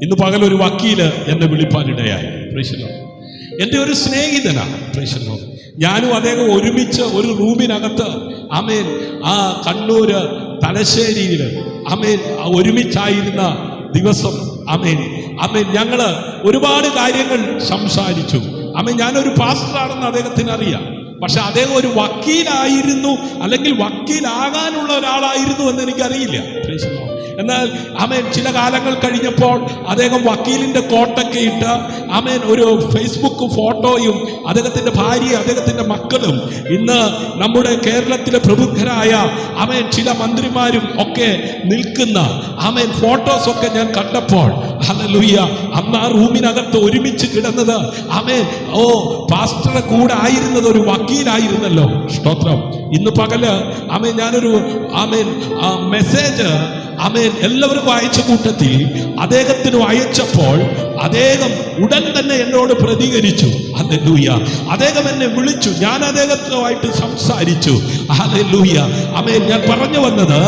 ഇന്ന് പകൽ ഒരു വക്കീല് എന്നെ വിളിപ്പാനിടയായി. Price the Lord. എൻ്റെ ഒരു സ്നേഹിതനാണ്. Price the Lord. ഞാനും അദ്ദേഹം ഒരുമിച്ച് ഒരു റൂമിനകത്ത് ആമേൻ ആ കണ്ണൂര് തലശ്ശേരിയിൽ ആമേൻ ഒരുമിച്ചായിരുന്ന ദിവസം ആമേൻ ആമേൻ ഞങ്ങള് ഒരുപാട് കാര്യങ്ങൾ സംസാരിച്ചു. ആമേൻ. ഞാനൊരു പാസ്റ്ററാണെന്ന് അദ്ദേഹത്തിന് അറിയാം. പക്ഷെ അദ്ദേഹം ഒരു വക്കീലായിരുന്നു, അല്ലെങ്കിൽ വക്കീലാകാനുള്ള ഒരാളായിരുന്നു എന്ന് എനിക്കറിയില്ല. എന്നാൽ ആമേൻ ചില കാലങ്ങൾ കഴിഞ്ഞപ്പോൾ അദ്ദേഹം വക്കീലിന്റെ കോട്ടൊക്കെ ഇട്ട് ആമേൻ ഒരു ഫേസ്ബുക്ക് ഫോട്ടോയും അദ്ദേഹത്തിന്റെ ഭാര്യയും അദ്ദേഹത്തിന്റെ മക്കളും ഇന്ന് നമ്മുടെ കേരളത്തിലെ പ്രമുഖരായ ആമേൻ ചില മന്ത്രിമാരും ഒക്കെ നിൽക്കുന്ന ആമേൻ ഫോട്ടോസ് ഒക്കെ ഞാൻ കണ്ടപ്പോൾ ഹല്ലേലൂയ, അന്ന് ആ റൂമിനകത്ത് ഒരുമിച്ച് കിടന്നത് ആമേൻ പാസ്റ്ററുടെ കൂടെ ആയിരുന്നത് ഒരു വക്കീലായിരുന്നല്ലോ. സ്തോത്രം. ഇന്ന് പകല് ആമേൻ ഞാനൊരു ആമേൻ മെസ്സേജ് ആമേൻ എല്ലാവർക്കും അയച്ച കൂട്ടത്തിൽ അദ്ദേഹത്തിന് അയച്ചപ്പോൾ അദ്ദേഹം ഉടൻ തന്നെ എന്നോട് പ്രതികരിച്ചു. ഹല്ലേലൂയ. അദ്ദേഹം എന്നെ വിളിച്ചു, ഞാൻ അദ്ദേഹത്തുമായിട്ട് സംസാരിച്ചു. ഹല്ലേലൂയ. ആമേൻ. ഞാൻ പറഞ്ഞു വന്നത്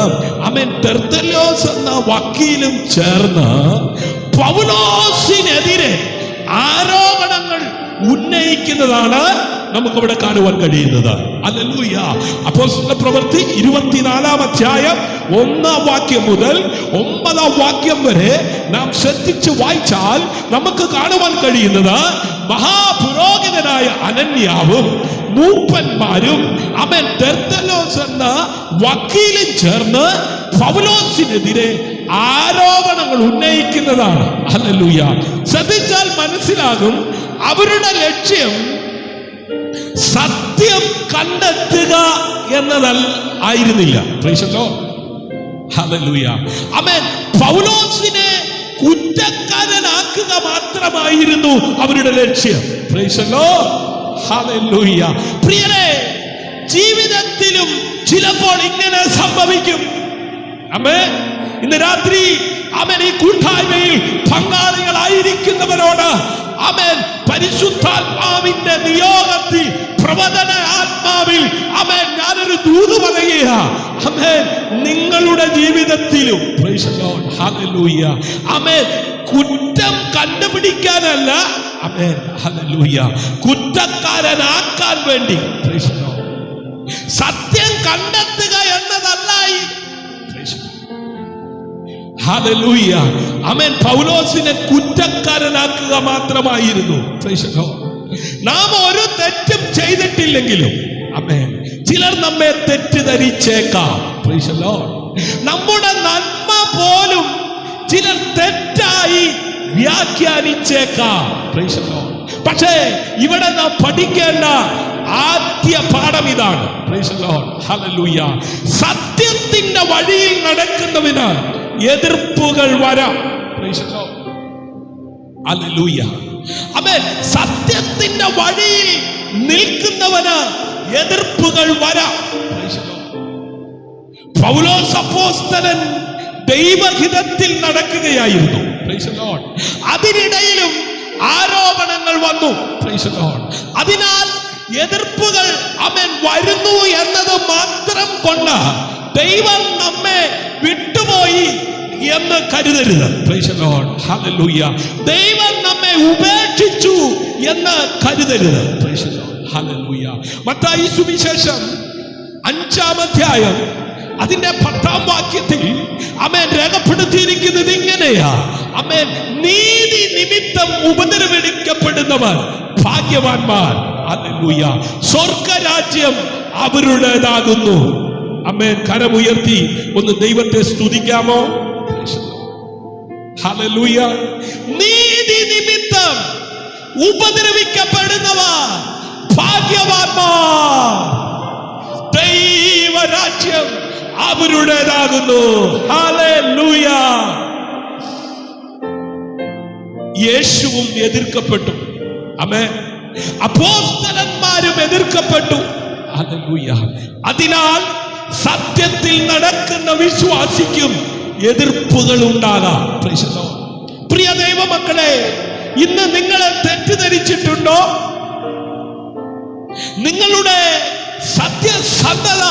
ആമേൻ തെർത്തുല്യോസ് എന്ന വക്കീലും ചേർന്ന് പൗലോസിനെതിരെ ആരോപണങ്ങൾ ഉന്നയിക്കുന്നതാണ് നമുക്കിവിടെ കാണുവാൻ കഴിയുന്നത്. ഹല്ലേലൂയ. അപ്പോസ്തല പ്രവൃത്തി 24-ാം അധ്യായം 1-ാം വാക്യം മുതൽ 9-ാം വാക്യം വരെ നാം ശ്രദ്ധിച്ച് വായിച്ചാൽ നമുക്ക് കാണുവാൻ കഴിയുന്നത് മഹാപുരോഹിതനായ അനന്യാവും മൂപ്പന്മാരും ആമേൻ തെർത്തുല്യോസ് എന്ന വക്കീലും ചേർന്ന് പൗലോസിനെതിരെ ആരോപണങ്ങൾ ഉന്നയിക്കുന്നതാണ്. ഹല്ലേലൂയ. ശ്രദ്ധിച്ചാൽ മനസ്സിലാകും അവരുടെ ലക്ഷ്യം സത്യം കണ്ടെത്തുക എന്നതായിരുന്നില്ല. Praise the Lord. Hallelujah. Amen. പൗലോസിനെ കുറ്റക്കാരനാക്കുക മാത്രമായിരുന്നു അവരുടെ ലക്ഷ്യം. Praise the Lord. ഹല്ലേലൂയ. പ്രിയരേ, ജീവിതത്തിലും ചിലപ്പോൾ ഇങ്ങനെ സംഭവിക്കും. ആമേൻ. ഇന്ന് രാത്രി ആമേൻ ഈ കൂട്ടായ്മയിൽ പങ്കാളികളായിരിക്കുന്നവരോട് ആമേൻ പരിശുദ്ധാത്മാവിന്റെ നിയോഗത്തിൽ പ്രവചന ആത്മാവിൽ ആമേൻ ഞാനൊരു ദൂത് പറയുക. ആമേൻ. നിങ്ങളുടെ ജീവിതത്തിലും പ്രൈസ് ദി ലോർഡ്. ഹല്ലേലൂയ. ആമേൻ. കുറ്റം കണ്ടുപിടിക്കാനല്ല, ആമേൻ. ഹല്ലേലൂയ, കുറ്റക്കാരനാക്കാൻ വേണ്ടി. Price the Lord. സത്യം കണ്ടെത്തുക എന്നതല്ല. ഹല്ലേലൂയ. ആമേൻ. പൗലോസിനെ കുറ്റക്കാരനാക്കുക മാത്രമായിരുന്നു. Price the Lord. നാം ഒരു തെറ്റും ചെയ്തിട്ടില്ലെങ്കിലും ആമേൻ ചിലർ നമ്മെ തെറ്റിദ്ധരിച്ചേക്കാം. Price the Lord. നമ്മുടെ നന്മ പോലും ചിലർ തെറ്റായി വ്യാഖ്യാനിച്ചേക്കാം. Price the Lord. പക്ഷേ ഇവിടെ നാം പഠിക്കേണ്ട ആദ്യ പാഠം ഇതാണ്. Price the Lord. ഹല്ലേലൂയ. സത്യത്തിന്റെ വഴിയിൽ നടക്കുന്നവന് എതിർപ്പുകൾ വരാം. Price the Lord. ഹല്ലേലൂയ. ആമേൻ. സത്യത്തിന്റെ വഴിയിൽ നിൽക്കുന്നവന് എതിർപ്പുകൾ വരാം. Price the Lord. പൗലോസ് അപ്പോസ്തലൻ ദൈവഹിതത്തിൽ നടക്കുകയായിരുന്നു. Price the Lord. അതിനിടയിലും ആരോപണങ്ങൾ വന്നു. Price the Lord. അതിനാൽ എതിർപ്പുകൾ ആമേൻ വരുന്നു എന്നത് മാത്രം കൊണ്ട് ദൈവം നമ്മെ വിട്ടുപോയി എന്ന് കരുതരുത്. Price the Lord. ഹല്ലേലൂയ. ദൈവം നമ്മെ ഉപേക്ഷിച്ചു എന്ന് കരുതരുത്. Price the Lord. Hallelujah. Mathai സുവിശേഷം 5-ാം അധ്യായം അതിന്റെ 10-ാം വാക്യത്തിൽ ആമേൻ രേഖപ്പെടുത്തിയിരിക്കുന്നത് ഇങ്ങനെയാ. ആമേൻ, നീതി നിമിത്തം ഉപദ്രവിക്കപ്പെടുന്നവർ ഭാഗ്യവാന്മാർ. ഹല്ലേലൂയ. സ്വർഗരാജ്യം അവരുടേതാകുന്നു. ആമേൻ. കരമുയർത്തി ഒന്ന് ദൈവത്തെ സ്തുതിക്കാമോ? ഹല്ലേലൂയ. നീതി നിമിത്തം ഉപദ്രവിക്കപ്പെടുന്നവർ ഭാഗ്യവാന്മാർ. ദൈവരാജ്യം അവരുടേതാകുന്നു. ഹല്ലേലൂയ. യേശുവും എതിർക്കപ്പെട്ടു. ആമേൻ. അപ്പോസ്തലന്മാരും എതിർക്കപ്പെട്ടു. ഹല്ലേലൂയ. അതിനാൽ സത്യത്തിൽ നടക്കുന്ന വിശ്വാസിക്കും എതിർപ്പുകൾ ഉണ്ടാകാം. പ്രിയ ദൈവമക്കളെ, ഇന്ന് നിങ്ങളെ തെറ്റിദ്ധരിച്ചിട്ടുണ്ടോ? നിങ്ങളുടെ സത്യസന്ധത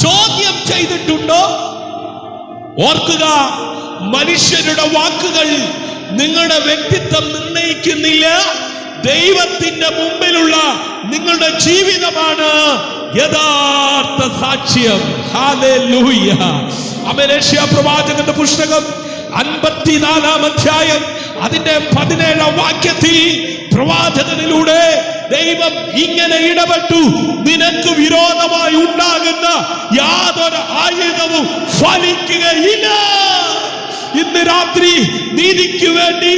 ചോദ്യം ചെയ്തിട്ടുണ്ടോ? ഓർക്കുക, മനുഷ്യരുടെ വാക്കുകൾ നിങ്ങളുടെ വ്യക്തിത്വം നിർണയിക്കുന്നില്ല. ദൈവത്തിന്റെ മുമ്പിലുള്ള നിങ്ങളുടെ ജീവിതമാണ് യഥാർത്ഥ സാക്ഷ്യം. ഹല്ലേലൂയ. ആമേൻ. യെശയ്യാ പ്രവാചകന്റെ പുസ്തകം 54-ാം അധ്യായം അതിന്റെ 17-ാം വാക്യത്തിൽ പ്രവാചകനിലൂടെ ദൈവം ഇങ്ങനെ ഇടപെട്ടു. നിനക്ക് വിരോധമായി ഉണ്ടാകുന്ന യാതൊരു ആയുധവും ഫലിക്കുകയില്ല. ഇന്ന് രാത്രി നീതിക്ക് വേണ്ടി,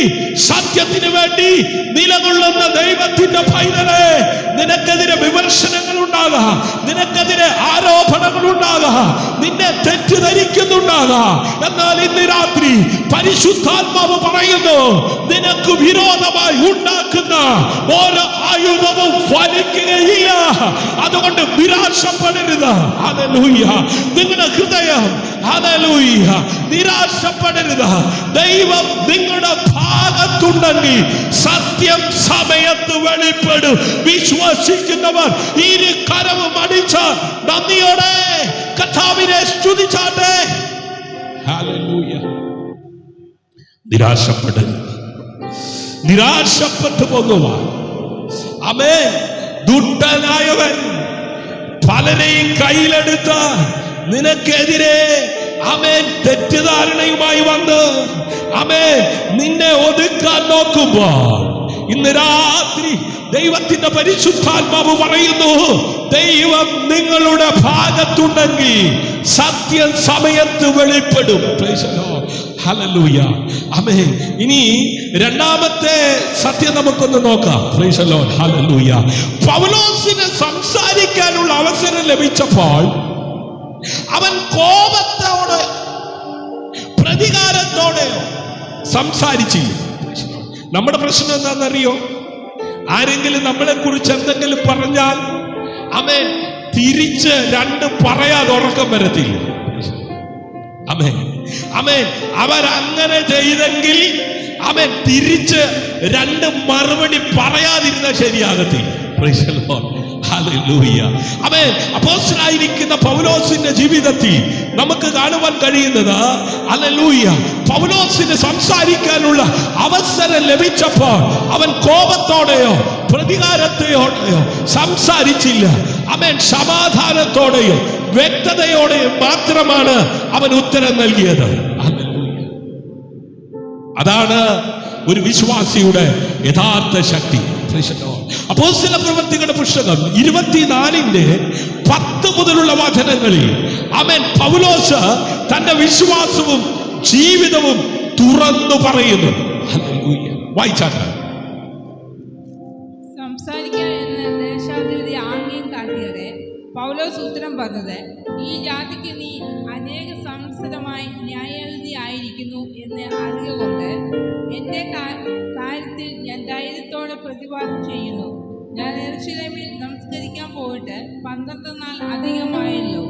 സത്യത്തിന് വേണ്ടി നിലകൊള്ളുന്ന ദൈവത്തിന്റെ പൈതലേ, നിനക്കെതിരെ വിമർശനങ്ങൾ ഉണ്ടാകാം, നിനക്കെതിരെ ആരോപണങ്ങൾ ഉണ്ടാകാം, നിന്നെ തെറ്റിദ്ധരിക്കുന്നുണ്ടാകാം. എന്നാൽ ഇന്ന് രാത്രി പരിശുദ്ധാത്മാവ് പറയുന്നു, നിനക്ക് വിരോധമായി ഉണ്ടാക്കുന്ന ഓരോ ആയുധവും ഫലിക്കുകയില്ല. അതുകൊണ്ട് നിരാശപ്പെടരുത്. ഹല്ലേലൂയ. നിങ്ങളുടെ ഹൃദയം ഹല്ലേലൂയ നിരാശപ്പെടരുത്. ദൈവം നിങ്ങളുടെ ഭാഗത്തുണ്ടെങ്കിൽ സത്യം സമയത്ത് വെളിപ്പെടും. വിശ്വസിക്കുന്നവർ ഇരു കരവും അടിച്ച് നന്ദിയോടെ കർത്താവിനെ സ്തുതിച്ചാട്ടെ. ഹല്ലേലൂയ. നിരാശപ്പെടരുത്. നിരാശപ്പെട്ടു പോകുവാൻ ആമേൻ. ദുഷ്ടനായവൻ പലരെയും കയ്യിലെടുത്ത് നിനക്കെതിരെ ആമേൻ തെറ്റിദ്ധാരണയുമായി വന്ന് ആമേൻ നിന്നെ ഒതുക്കാൻ നോക്കുമ്പോൾ ഇന്ന് രാത്രി ദൈവത്തിന്റെ പരിശുദ്ധാത്മാവ് പറയുന്നു, ദൈവം നിങ്ങളുടെ ഭാഗത്തുണ്ടെങ്കിൽ സത്യം സമയത്ത് വെളിപ്പെടും. ഹല്ലേലൂയ. ആമേൻ. ഇനി രണ്ടാമത്തെ സത്യം നമുക്കൊന്ന് നോക്കാം. Price the Lord. ഹല്ലേലൂയ. പൗലോസിന് സംസാരിക്കാനുള്ള അവസരം ലഭിച്ചപ്പോൾ അവൻ കോപത്തോടെ പ്രതികാരത്തോടെ സംസാരിച്ചില്ല. നമ്മുടെ പ്രശ്നം എന്താണെന്നറിയോ? ആരെങ്കിലും നമ്മളെ കുറിച്ച് എന്തെങ്കിലും പറഞ്ഞാൽ ആമേൻ തിരിച്ച് രണ്ട് പറയാതെ ഉറക്കം വരത്തില്ല. ആമേൻ. ആമേൻ. അവരങ്ങനെ ചെയ്തെങ്കിൽ ആമേൻ തിരിച്ച് രണ്ട് മറുപടി പറയാതിരുന്ന ശരിയാകത്തില്ല. Praise the Lord. Hallelujah. Amen. അപ്പോസ്തലനായിരിക്കുന്ന പൗലോസിന്റെ ജീവിതത്തിൽ നമുക്ക് കാണുവാൻ കഴിയുന്നത് ഹല്ലേലൂയ, പൗലോസിന് സംസാരിക്കാനുള്ള അവസരം ലഭിച്ചപ്പോൾ അവൻ കോപത്തോടെയോ പ്രതികാരത്തോടെയോ സംസാരിച്ചില്ല. ആമേൻ. സമാധാനത്തോടെയോ വ്യക്തതയോടെയോ മാത്രമാണ് അവൻ ഉത്തരം നൽകിയത്. ഹല്ലേലൂയ. അതാണ് ഒരു വിശ്വാസിയുടെ യഥാർത്ഥ ശക്തി. അപ്പോസ്തല പ്രവൃത്തികളുടെ പുസ്തകം 24-10 മുതലുള്ള വചനങ്ങളിൽ ആമേൻ പൗലോസ് തന്റെ വിശ്വാസവും ജീവിതവും തുറന്നു പറയുന്നു. ഹല്ലേലൂയ. വായിച്ചാട്ടെ. സംസാരിക്കുക എന്ന ദേശാധിപതി ആംഗ്യം കാട്ടിയത് പൗലോസ് ഉത്തരം പറഞ്ഞത്, ഈ ജാതിക്ക് നീ അനേക സംവത്സരമായി ന്യായാധിപതി ആയിരിക്കുന്നു എന്ന് അറിയുകൊണ്ട് എൻ്റെ കാര്യത്തിൽ ഞാൻ ധൈര്യത്തോടെ പ്രതിവാദം ചെയ്യുന്നു. ഞാൻ യെരൂശലേമിൽ നമസ്കരിക്കാൻ പോയിട്ട് 12 നാൾ അധികമായല്ലോ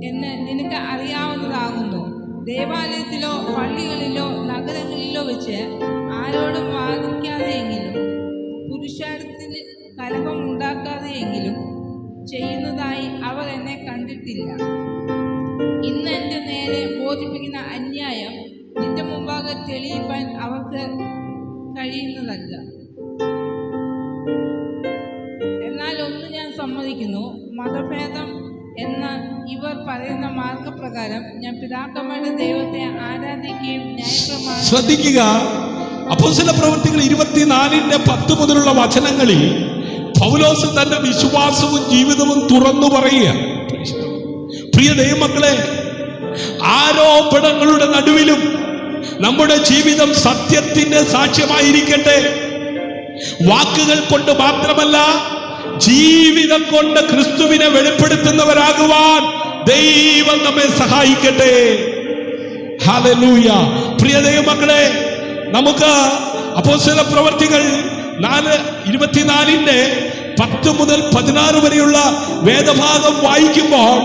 എന്ന് നിനക്ക് അറിയാവുന്നതാകുന്നു. ദേവാലയത്തിലോ പള്ളികളിലോ നഗരങ്ങളിലോ വെച്ച് ആരോടും വാദിക്കാതെയെങ്കിലും പുരുഷാരത്തിൽ കലഹം ഉണ്ടാക്കാതെയെങ്കിലും ചെയ്യുന്നതായി അവർ എന്നെ കണ്ടിട്ടില്ല. ഇന്ന് എൻ്റെ നേരെ ബോധിപ്പിക്കുന്ന അന്യായം നിന്റെ മുമ്പാകെ തെളിയിപ്പാൻ അവർക്ക് കഴിയുന്നതല്ല. എന്നാൽ ഒന്ന് ഞാൻ സമ്മതിക്കുന്നു, മതഭേദം എന്ന ഇവർ പറയുന്ന മാർഗപ്രകാരം ഞാൻ പിതാക്കന്മാരുടെ ദൈവത്തെ ആരാധിക്കുകയും ന്യായപ്രമാണം ശ്രദ്ധിക്കുക. അപ്പോസ്തല പ്രവൃത്തികൾ 24:10 മുതലുള്ള വചനങ്ങളിൽ പൗലോസ് തന്റെ വിശ്വാസവും ജീവിതവും തുറന്നു പറയുക. പ്രിയ ദൈവമക്കളെ, ആരോപണങ്ങളുടെ നടുവിലും നമ്മുടെ ജീവിതം സത്യത്തിന്റെ സാക്ഷ്യമായിരിക്കട്ടെ. വാക്കുകൾ കൊണ്ട് മാത്രമല്ല, ജീവിതം കൊണ്ട് ക്രിസ്തുവിനെ വെളിപ്പെടുത്തുന്നവരാകുവാൻ ദൈവം നമ്മെ സഹായിക്കട്ടെ. ഹല്ലേലൂയ. പ്രിയ ദൈവമക്കളെ, നമുക്ക് അപ്പോസ്തല പ്രവൃത്തികൾ 4:24 മുതൽ 16 വരെയുള്ള വേദഭാഗം വായിക്കുമ്പോൾ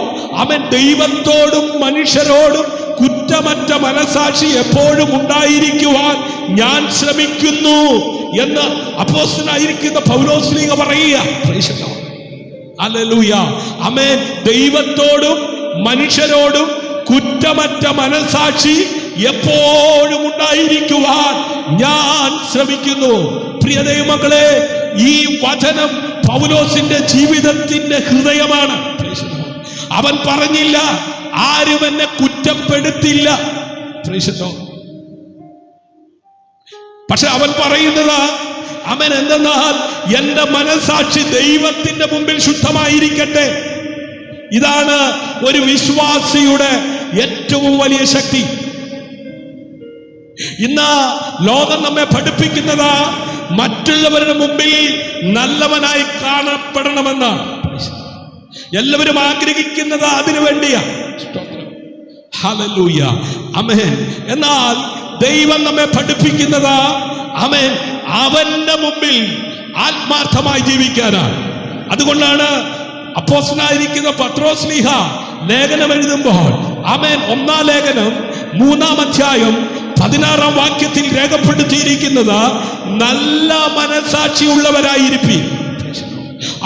അവൻ ദൈവത്തോടും മനുഷ്യരോടും കുറ്റമറ്റ മനസാക്ഷി എപ്പോഴും ഉണ്ടായിരിക്കുവാൻ ഞാൻ ശ്രമിക്കുന്നു എന്ന് അപ്പോസ്തലനായിരിക്കുന്ന പൗലോസ്ലീഹ പറയുക. ഹല്ലേലൂയ. ആമേൻ. ദൈവത്തോടും മനുഷ്യരോടും കുറ്റമറ്റ മനസാക്ഷി എപ്പോഴും ഉണ്ടായിരിക്കുവാൻ ഞാൻ ശ്രമിക്കുന്നു. പ്രിയ ദൈവമക്കളെ, ഈ വചനം പൗലോസിന്റെ ജീവിതത്തിന്റെ ഹൃദയമാണ്. അവൻ പറഞ്ഞില്ല, ആരും എന്നെ കുറ്റപ്പെടുത്തില്ല. പക്ഷെ അവൻ പറയുന്നത്, അവൻ എന്തെന്നാൽ എന്റെ മനസാക്ഷി ദൈവത്തിന്റെ മുമ്പിൽ ശുദ്ധമായിരിക്കട്ടെ. ഇതാണ് ഒരു വിശ്വാസിയുടെ ഏറ്റവും വലിയ ശക്തി. ഇന്ന് ലോകം നമ്മെ പഠിപ്പിക്കുന്നത് മറ്റുള്ളവരുടെ മുമ്പിൽ നല്ലവനായി കാണപ്പെടണമെന്നാണ്. എല്ലാവരും ആഗ്രഹിക്കുന്നത് അതിനു വേണ്ടിയാ. ഹല്ലേലൂയ. ആമേൻ. എന്നാൽ ദൈവം നമ്മെ പഠിപ്പിക്കുന്നത് അവന്റെ മുമ്പിൽ ആത്മാർത്ഥമായി ജീവിക്കാനാണ്. അതുകൊണ്ടാണ് അപ്പോസ്തലനായിരിക്കുന്ന പത്രോസ്ലീഹ ലേഖനം എഴുതുമ്പോൾ 1 ലേഖനം 3 16 വാക്യത്തിൽ രേഖപ്പെടുത്തിയിരിക്കുന്നത് നല്ല മനസാക്ഷിയുള്ളവരായിരിക്കും.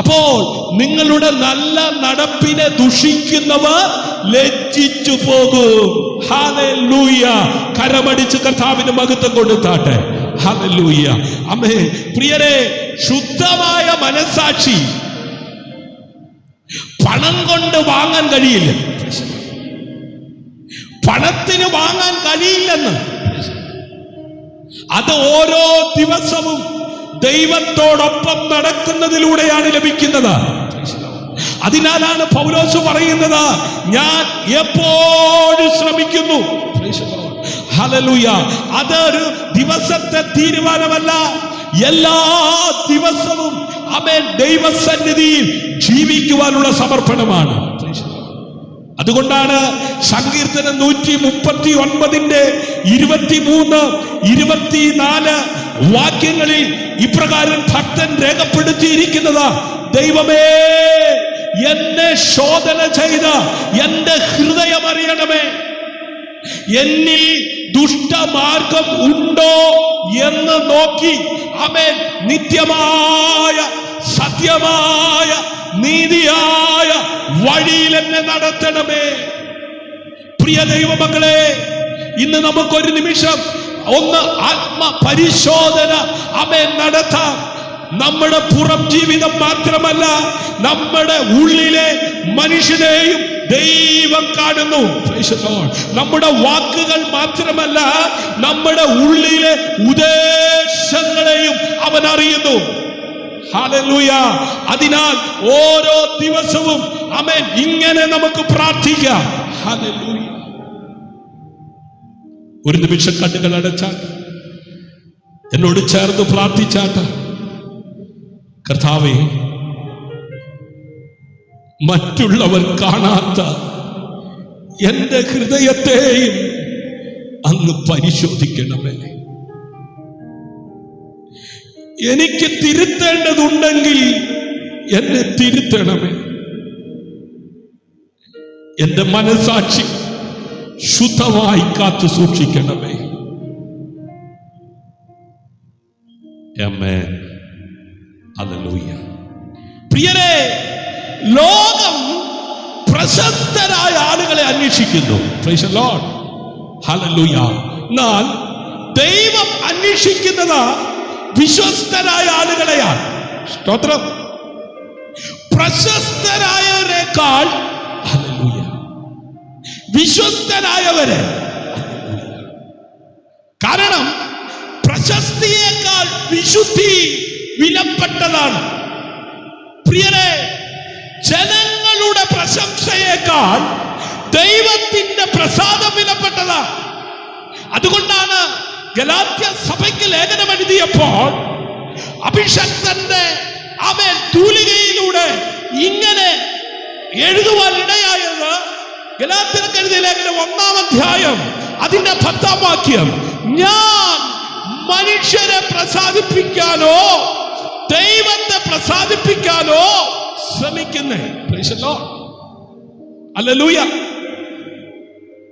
അപ്പോൾ നിങ്ങളുടെ നല്ല നടപ്പിനെ ദുഷിക്കുന്നവർ ലജ്ജിച്ചു പോകും. ഹല്ലേലൂയ. കരമടിച്ച് കർത്താവിന് മഹത്വം കൊടുത്താട്ടെ. ഹല്ലേലൂയ. ആമേൻ. പ്രിയരെ, ശുദ്ധമായ മനസാക്ഷി പണം കൊണ്ട് വാങ്ങാൻ കഴിയില്ല. പണത്തിന് വാങ്ങാൻ കഴിയില്ലെന്ന്. അത് ഓരോ ദിവസവും ദൈവത്തോടൊപ്പം നടക്കുന്നതിലൂടെയാണ് ലഭിക്കുന്നത്. അതിനാലാണ് പൗലോസ് പറയുന്നത്, ഞാൻ എപ്പോഴും ശ്രമിക്കുന്നു. ഹല്ലേലൂയ. അതൊരു ദിവസത്തെ തീരുമാനമല്ല, എല്ലാ ദിവസവും ദൈവസന്നിധിയിൽ ജീവിക്കുവാനുള്ള സമർപ്പണമാണ്. അതുകൊണ്ടാണ് സങ്കീർത്തനം 139 23, 24 വാക്യങ്ങളിൽ ഇപ്രകാരം ഭക്തൻ രേഖപ്പെടുത്തിയിരിക്കുന്നത്, ദൈവമേ, എന്നെ ശോധന ചെയ്ത് എന്റെ ഹൃദയം അറിയണമേ, എന്നിൽ ദുഷ്ടമാർഗം ഉണ്ടോ എന്ന് നോക്കി നിത്യമായ സത്യമായ നീതിയായ വഴിയിൽ എന്നെ നടത്തണമേ. പ്രിയ ദൈവമക്കളെ, ഇന്ന് നമുക്കൊരു നിമിഷം ഒന്ന് ആത്മപരിശോധന നടത്താം. നമ്മുടെ പുറം ജീവിതം മാത്രമല്ല, നമ്മുടെ ഉള്ളിലെ മനുഷ്യനെയും ദൈവം കാണുന്നു. നമ്മുടെ വാക്കുകൾ മാത്രമല്ല, നമ്മുടെ ഉള്ളിലെ ഉദ്ദേശങ്ങളെയും അവൻ അറിയുന്നു. ഹല്ലേലൂയ. അതിനാൽ ഓരോ ദിവസവും ഇങ്ങനെ നമുക്ക് പ്രാർത്ഥിക്കാം. ഹല്ലേലൂയ. ഒരു നിമിഷം കണ്ണുകൾ അടച്ചാട്ട് എന്നോട് ചേർന്ന് പ്രാർത്ഥിച്ചാട്ട്, കർത്താവേ, മറ്റുള്ളവർ കാണാത്ത എന്റെ ഹൃദയത്തെയും അങ്ങ് പരിശോധിക്കണമേ. എനിക്ക് തിരുത്തേണ്ടതുണ്ടെങ്കിൽ എന്നെ തിരുത്തണമേ. എന്റെ മനസാക്ഷി ശുദ്ധമായി കാത്തു സൂക്ഷിക്കണമേ. ആമേൻ. ഹല്ലേലൂയ. പ്രിയരേ, ലോകം പ്രശസ്തരായ ആളുകളെ അന്വേഷിക്കുന്നു. Price the Lord. ഹല്ലേലൂയ. എന്നാൽ ദൈവം അന്വേഷിക്കുന്നത് വിശ്വസ്തരായ ആളുകളെയാണ്. സ്തോത്രം. പ്രശസ്തരായവരെക്കാൾ ഹല്ലേലൂയ. വിശ്വസ്തനായവര്. കാരണം പ്രശസ്തിയേക്കാൾ വിശുദ്ധി വിലപ്പെട്ടതാണ്. പ്രിയരെ, ജനങ്ങളുടെ പ്രശംസയേക്കാൾ ദൈവത്തിന്റെ പ്രസാദം വിലപ്പെട്ടതാണ്. അതുകൊണ്ടാണ് ഗലാത്യ സഭയ്ക്ക് ലേഖനം എഴുതിയപ്പോൾ അഭിഷക്തന്റെ തൂലികയിലൂടെ ഇങ്ങനെ എഴുതുവാൻ ഇടയായത്. ഗലാത്യർക്ക് എഴുതിയ ലേഖനം 1-ാം അധ്യായം അതിന്റെ 10-ാം വാക്യം, ഞാൻ മനുഷ്യരെ പ്രസാദിപ്പിക്കാനോ ദൈവത്തെ പ്രസാദിപ്പിക്കാനോ ശ്രമിക്കുന്നേ. ഹല്ലേലൂയ.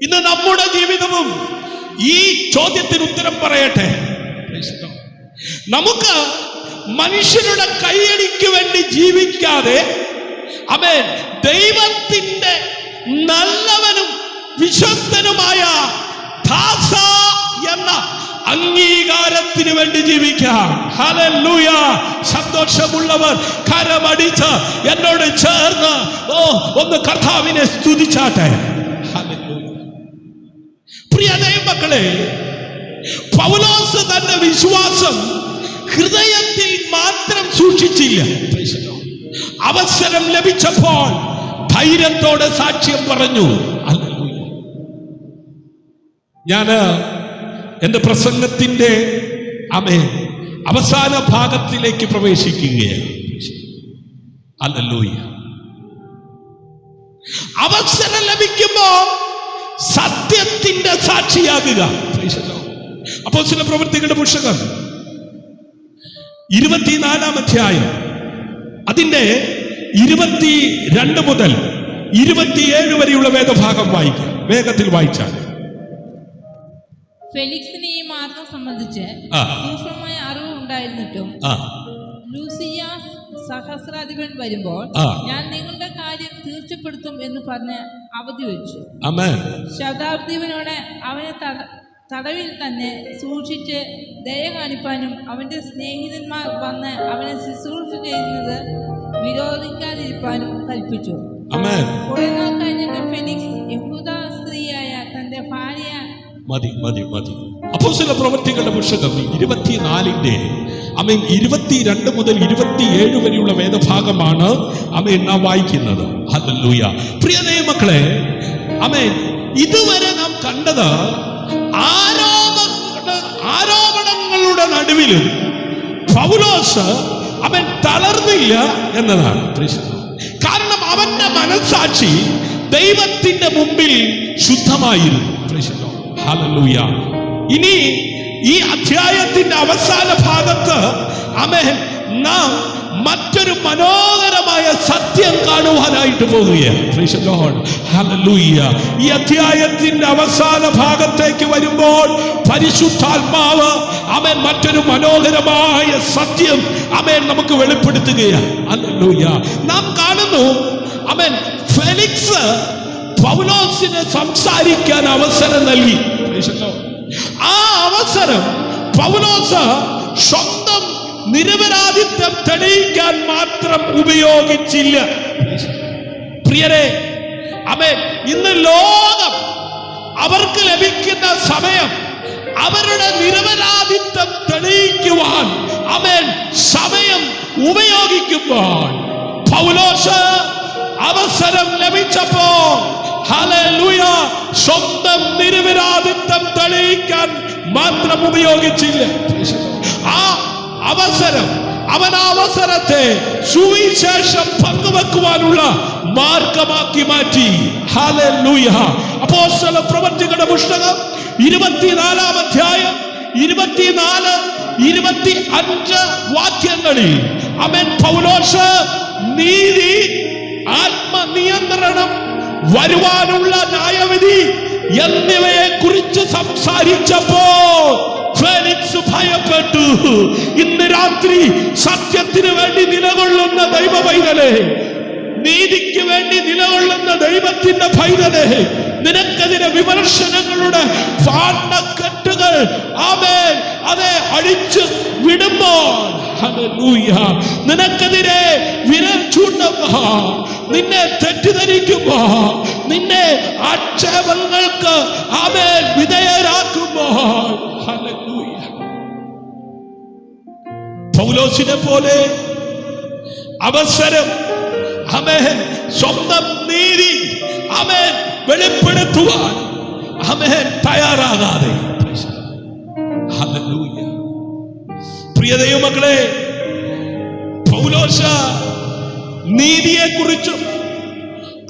ഇന്ന് നമ്മുടെ ജീവിതവും ഈ ചോദ്യത്തിന് ഉത്തരം പറയട്ടെ. നമുക്ക് മനുഷ്യരുടെ കൈയടിക്ക് വേണ്ടി ജീവിക്കാതെ ദൈവത്തിന്റെ നല്ലവനും വിശ്വസ്തനുമായ ദാസ എന്ന അംഗീകാരത്തിന് വേണ്ടി ജീവിക്കാം. ഹല്ലേലൂയ. സന്തോഷമുള്ളവർ കരമടിച്ച് എന്നോട് ചേർന്ന് ഒന്ന് കർത്താവിനെ സ്തുതിച്ചാട്ടെ. ഹല്ലേലൂയ. പ്രിയ ദൈവമക്കളെ, പൗലോസ് തന്റെ വിശ്വാസം ഹൃദയത്തിൽ മാത്രം സൂക്ഷിച്ചില്ല. അവസരം ലഭിച്ചപ്പോൾ ധൈര്യത്തോടെ സാക്ഷ്യം പറഞ്ഞു. ഹല്ലേലൂയ. ഞാന് എന്റെ പ്രസംഗത്തിന്റെ അവസാന ഭാഗത്തിലേക്ക് പ്രവേശിക്കുകയാണ്. ഹല്ലേലൂയ. അവസരം ലഭിക്കുമ്പോൾ സത്യത്തിന്റെ സാക്ഷിയാകുക. അപ്പോസ്തല പ്രവൃത്തികളുടെ പുസ്തകം 24-ാം അധ്യായം അതിന്റെ 22 മുതൽ 27 വരെയുള്ള വേദഭാഗം വായിക്കാം. വേഗത്തിൽ വായിച്ചാൽ. ഫെലിക്സിന് ഈ മാർഗം സംബന്ധിച്ച് സൂക്ഷ്മമായ അറിവ് ഉണ്ടായിരുന്നിട്ടും ലൂസിയാസ് സഹസ്രാധിപൻ വരുമ്പോൾ ഞാൻ നിങ്ങളുടെ കാര്യം തീർച്ചപ്പെടുത്തും എന്ന് പറഞ്ഞ് അവധി വെച്ചു. ശതാബ്ദീപനോട് അവനെ തടവിൽ തന്നെ സൂക്ഷിച്ച് ദയ കാണിപ്പാനും അവന്റെ സ്നേഹിതന്മാർ വന്ന് അവനെ ശുശ്രൂഷ ചെയ്യുന്നത് വിരോധിക്കാതിരിക്കാനും കൽപ്പിച്ചു. കുറെ നാൾ കഴിഞ്ഞിട്ട് ഫെലിക്സ് യഹൂദ സ്ത്രീയായ തന്റെ ഭാര്യ അപ്പോസ്തല പ്രവൃത്തികളുടെ പുസ്തകം 24-ന്റെ 22 മുതൽ 27 വരെയുള്ള വേദഭാഗമാണ് നാം വായിക്കുന്നത്. ഹല്ലേലൂയ. പ്രിയ ദൈവമക്കളെ, ഇതുവരെ നാം കണ്ടത് ആരോപണങ്ങളുടെ നടുവിലും പൗലോസ് തളർന്നില്ല എന്നതാണ്. കാരണം അവന്റെ മനസ്സാക്ഷി ദൈവത്തിന്റെ മുമ്പിൽ ശുദ്ധമായിരുന്നു. ഹല്ലേലൂയ. ഇനി ഈ അധ്യായത്തിന്റെ അവസാന ഭാഗത്ത് നാം മറ്റൊരു മനോഹരമായ സത്യം കാണുവാനായിട്ട് പോവുകയാണ്. ഹല്ലേലൂയ. ഈ അധ്യായത്തിന്റെ അവസാന ഭാഗത്തേക്ക് വരുമ്പോൾ പരിശുദ്ധാത്മാവ് മറ്റൊരു മനോഹരമായ സത്യം നമുക്ക് വെളിപ്പെടുത്തുകയാണ്. ഹല്ലേലൂയ. നാം കാണുന്നു ഫെലിക്സ് പൗലോസിന് സംസാരിക്കാൻ അവസരം നൽകി. ആ അവസരം പൗലോസ് സ്വന്തം നിരപരാധിത്വം തെളിയിക്കാൻ മാത്രം ഉപയോഗിച്ചില്ല. പ്രിയരെ, ഇന്ന് ലോകം അവർക്ക് ലഭിക്കുന്ന സമയം അവരുടെ നിരപരാധിത്വം തെളിയിക്കുവാൻ സമയം ഉപയോഗിക്കുമ്പോൾ പൗലോസ് അവസരം ലഭിച്ചപ്പോൾ ഹല്ലേലൂയ സ്വന്തം നിരപരാധിത്വം തെളിയിക്കാൻ മാത്രം ഉപയോഗിച്ചില്ല. ആ അവസരത്തെ സുവിശേഷം പങ്കുവെക്കുവാനുള്ള മാർഗമാക്കി മാറ്റി. ഹല്ലേലൂയ. അപ്പോസ്തല പ്രവൃത്തികളുടെ പുസ്തകം 24-ാം അധ്യായം 24-25 വാക്യങ്ങളിൽ പൗലോസ് നീതി, ആത്മനിയന്ത്രണം, വരുവാനുള്ള ന്യായവിധി എന്നിവയെ കുറിച്ച് സംസാരിച്ചപ്പോൾ ഫെലിക്സ് ഭയപ്പെട്ടു. ഇന്ന് രാത്രി സത്യത്തിന് വേണ്ടി നിലകൊള്ളുന്ന ദൈവ പൈതലേ, നീതിക്ക് വേണ്ടി നിലകൊള്ളുന്ന ദൈവത്തിന്റെ പൈതലേ, നിനക്കെതിരെ വിമർശനങ്ങളുടെ പാണ്ടക്കെട്ടുകൾ അതെ അഴിച്ചു വിടുമ്പോൾ, ഹല്ലേലൂയ, നിനക്കെതിരെ വിരൽ ചൂണ്ടുമ്പോൾ, നിന്നെ തെറ്റിദ്ധരിക്കുമ്പോൾ, നിന്നെ ആക്ഷേപങ്ങൾക്ക് ആമേൻ വിധേയരാക്കുമ്പോൾ, ഹല്ലേലൂയ, പൗലോസിനെ പോലെ അവസരം ആമേൻ സ്വന്തം നീതി ആമേൻ വെളിപ്പെടുത്തുവാൻ ആമേൻ തയ്യാറാകാതെ, ഹല്ലേലൂയ. പ്രിയ ദൈവമക്കളെ, പൗലോസ് നീതിയെക്കുറിച്ചും